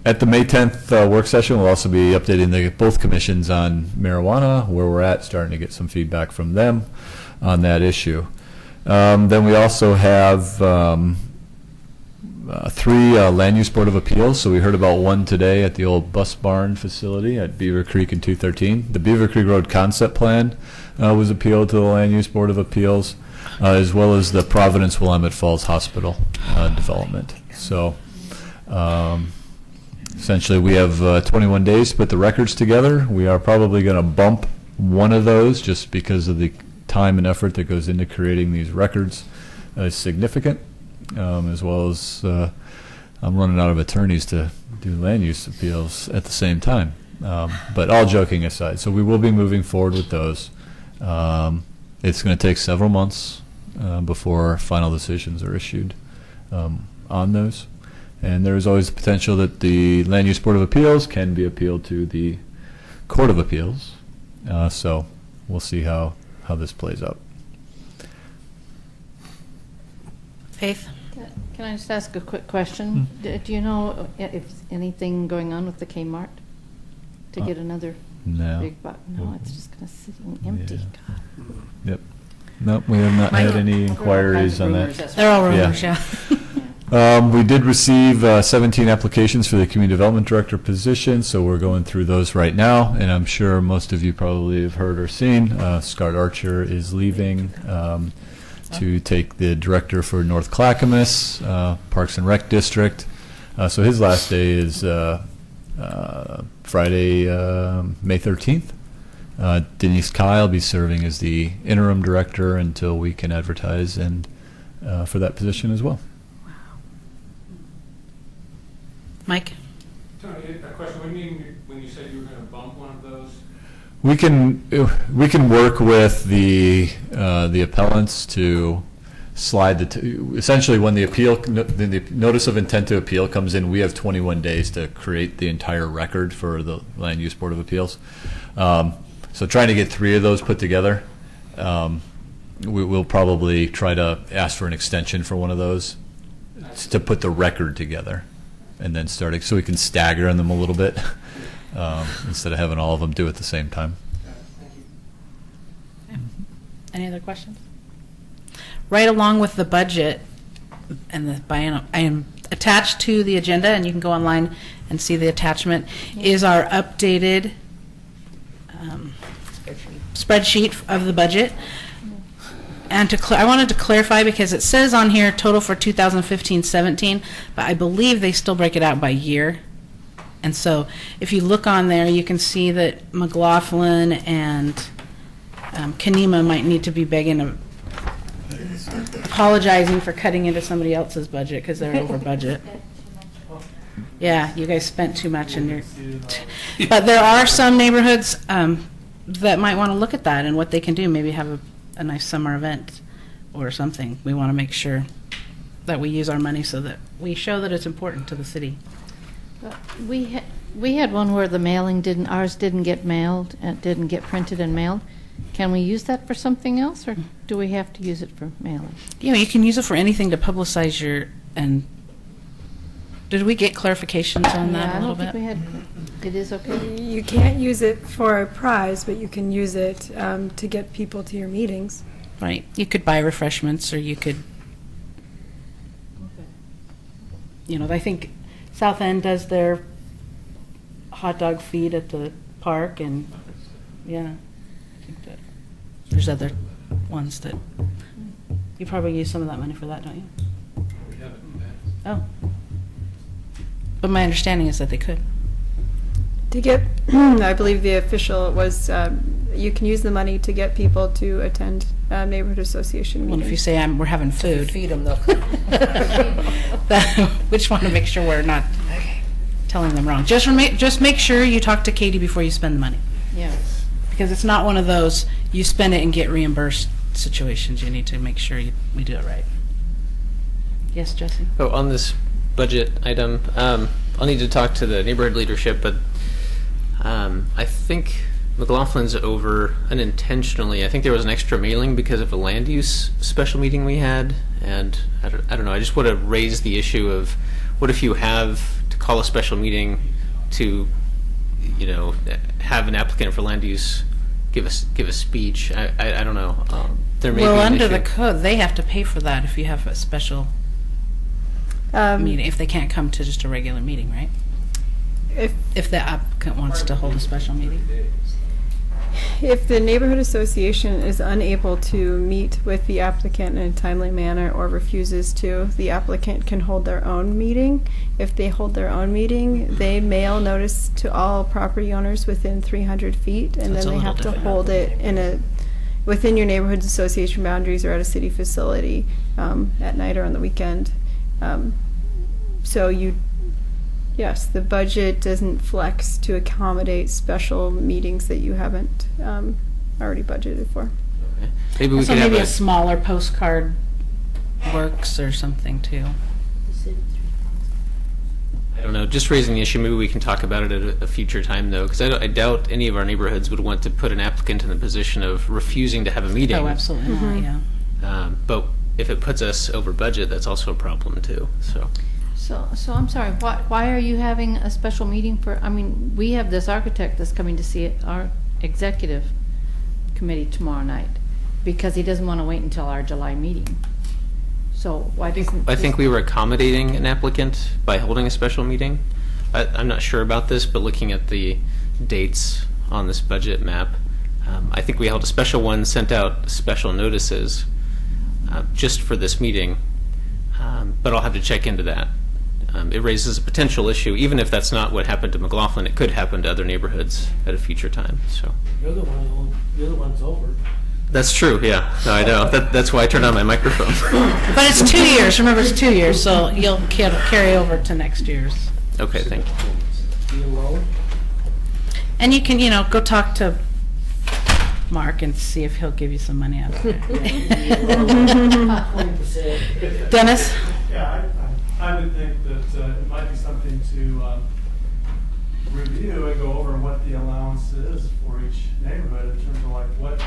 At the May 10th work session, we'll also be updating both commissions on marijuana, where we're at, starting to get some feedback from them on that issue. Then we also have 3 Land Use Board of Appeals. So we heard about one today at the old bus barn facility at Beaver Creek and 213. The Beaver Creek Road Concept Plan was appealed to the Land Use Board of Appeals, as well as the Providence Willamette Falls Hospital development. So Essentially, we have 21 days to put the records together. We are probably going to bump one of those just because of the time and effort that goes into creating these records is significant, as well as I'm running out of attorneys to do land use appeals at the same time. But all joking aside, so we will be moving forward with those. It's going to take several months before final decisions are issued on those. And there is always the potential that the Land Use Board of Appeals can be appealed to the Court of Appeals. So we'll see how this plays out. Faith? Can I just ask a quick question? Do you know if anything going on with the Kmart to get another No. big box? No, it's just going to sit empty. Yeah. Yep. No, we have not had any inquiries on that. They're all rumors, yeah. We did receive 17 applications for the Community Development Director position, so we're going through those right now, and I'm sure most of you probably have heard or seen. Scott Archer is leaving to take the director for North Clackamas, Parks and Rec District. So his last day is Friday, May 13th. Denise Kyle will be serving as the interim director until we can advertise and for that position as well. Mike? Tony, a question. What do you mean when you said you were going to bump one of those? We can work with the appellants to slide essentially when the appeal, the notice of intent to appeal comes in, we have 21 days to create the entire record for the Land Use Board of Appeals. So trying to get 3 of those put together, we'll probably try to ask for an extension for one of those to put the record together, and then starting so we can stagger them a little bit instead of having all of them do it at the same time. Any other questions? Right along with the budget and the biennial, I am attached to the agenda, and you can go online and see the attachment, is our updated spreadsheet of the budget. And I wanted to clarify, because it says on here total for 2015-17, but I believe they still break it out by year. And so if you look on there, you can see that McLaughlin and Kanema might need to be begging, apologizing for cutting into somebody else's budget because they're over budget. Yeah, you guys spent too much in your. But there are some neighborhoods that might want to look at that and what they can do. Maybe have a nice summer event or something. We want to make sure that we use our money so that we show that it's important to the city. We had one where the mailing ours didn't get mailed and didn't get printed and mailed. Can we use that for something else, or do we have to use it for mailing? Yeah, you can use it for anything to publicize and did we get clarifications on that a little bit? I don't think we had. It is okay. You can't use it for a prize, but you can use it to get people to your meetings. Right. You could buy refreshments, or you could, I think South End does their hot dog feed at the park, and yeah, I think that there's other ones that you probably use some of that money for that, don't you? We haven't. Oh. But my understanding is that they could. To get, I believe the official was, you can use the money to get people to attend neighborhood association meetings. Well, if you say we're having food. Feed them, though. We just want to make sure we're not telling them wrong. Just make sure you talk to Katie before you spend the money. Yeah. Because it's not one of those you spend it and get reimbursed situations. You need to make sure we do it right. Yes, Jesse? Oh, on this budget item, I'll need to talk to the neighborhood leadership, but I think McLaughlin's over unintentionally. I think there was an extra mailing because of a land use special meeting we had, and I don't know. I just want to raise the issue of what if you have to call a special meeting to, have an applicant for land use give a speech. I don't know. There may be an under issue. the code, they have to pay for that if you have a special meeting, if they can't come to just a regular meeting, right? If the applicant wants to hold a special meeting. if the neighborhood association is unable to meet with the applicant in a timely manner or refuses to, the applicant can hold their own meeting. If they hold their own meeting, they mail notice to all property owners within 300 feet, and That's then a they little have to different. hold it within your neighborhood association boundaries or at a city facility at night or on the weekend. Yes, the budget doesn't flex to accommodate special meetings that you haven't already budgeted for. Maybe we So could have maybe a a smaller postcard works or something too. I don't know, just raising the issue, maybe we can talk about it at a future time, though, because I doubt any of our neighborhoods would want to put an applicant in the position of refusing to have a meeting. Oh, absolutely not, yeah. But if it puts us over budget, that's also a problem, too, so. So I'm sorry, why are you having a special meeting for, I mean, we have this architect that's coming to see our executive committee tomorrow night, because he doesn't want to wait until our July meeting. So why doesn't? I think we were accommodating an applicant by holding a special meeting. I'm not sure about this, but looking at the dates on this budget map, I think we held a special one, sent out special notices just for this meeting, but I'll have to check into that. It raises a potential issue, even if that's not what happened to McLaughlin, it could happen to other neighborhoods at a future time, so. You're the one's over. That's true, yeah. No, I know. That's why I turned on my microphone. But it's 2 years, remember it's 2 years, so you'll carry over to next year's. Okay, thank you. Be alone? And you can, go talk to Mark and see if he'll give you some money out of it. 20%. Dennis? Yeah, I would think that it might be something to review and go over what the allowance is for each neighborhood in terms of like what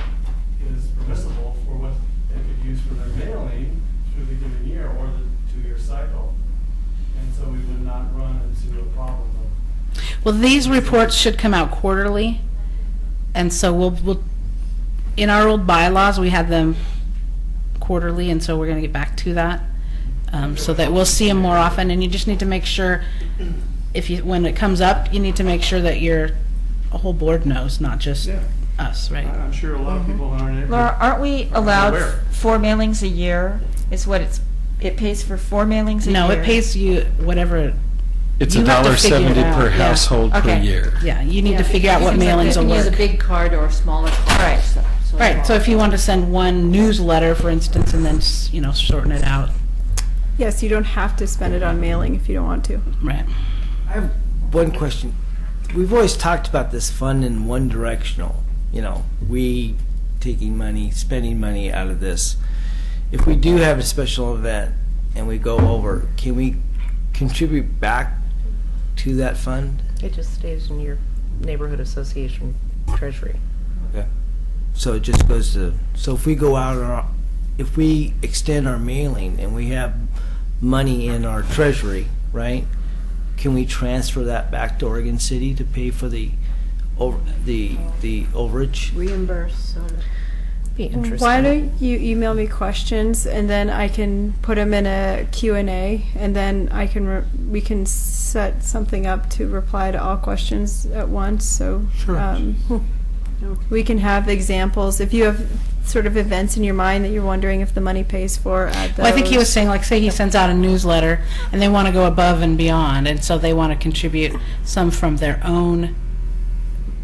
is permissible for what they could use for their mailing through the given year or the 2-year cycle. And so we would not run into a problem of. Well, these reports should come out quarterly, and so we'll in our old bylaws, we had them quarterly, and so we're going to get back to that, so that we'll see them more often, and you just need to make sure, when it comes up, you need to make sure that a whole board knows, not just us, right? I'm sure a lot of people in our neighborhood. Laura, aren't we allowed aware. 4 mailings a year? Is what it pays for 4 mailings a year? No, it pays you whatever. It's You have to figure it $1.70 out, per yeah. household per Okay. year. Yeah, you need to figure out what You can mailings will use a work. big card or a smaller card. Right. Right, so if you want to send one newsletter, for instance, and then, shorten it out. Yes, you don't have to spend it on mailing if you don't want to. Right. I have one question. We've always talked about this fund in one directional. We taking money, spending money out of this. If we do have a special event and we go over, can we contribute back to that fund? It just stays in your neighborhood association treasury. Okay. So it just goes to, so if we go out, if we extend our mailing and we have money in our treasury, right? Can we transfer that back to Oregon City to pay for the overage? Reimburse. Be interesting. Why don't you email me questions and then I can put them in a Q&A and then we can set something up to reply to all questions at once. So we can have examples. If you have sort of events in your mind that you're wondering if the money pays for, add those. Well, I think he was saying, like, say he sends out a newsletter, and they want to go above and beyond, and so they want to contribute some from their own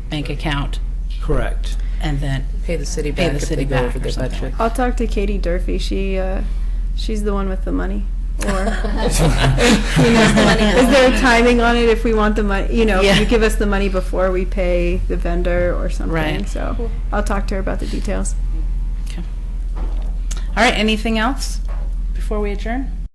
bank account, Correct. and then Pay the city Pay back the if city they go back over or the something budget. I'll talk to Katie Durfee. She's the one with the money. Or is there a timing on it if we want the money? If you give us the money before we pay the vendor or something. Right. So I'll talk to her about the details. Okay. All right, anything else before we adjourn?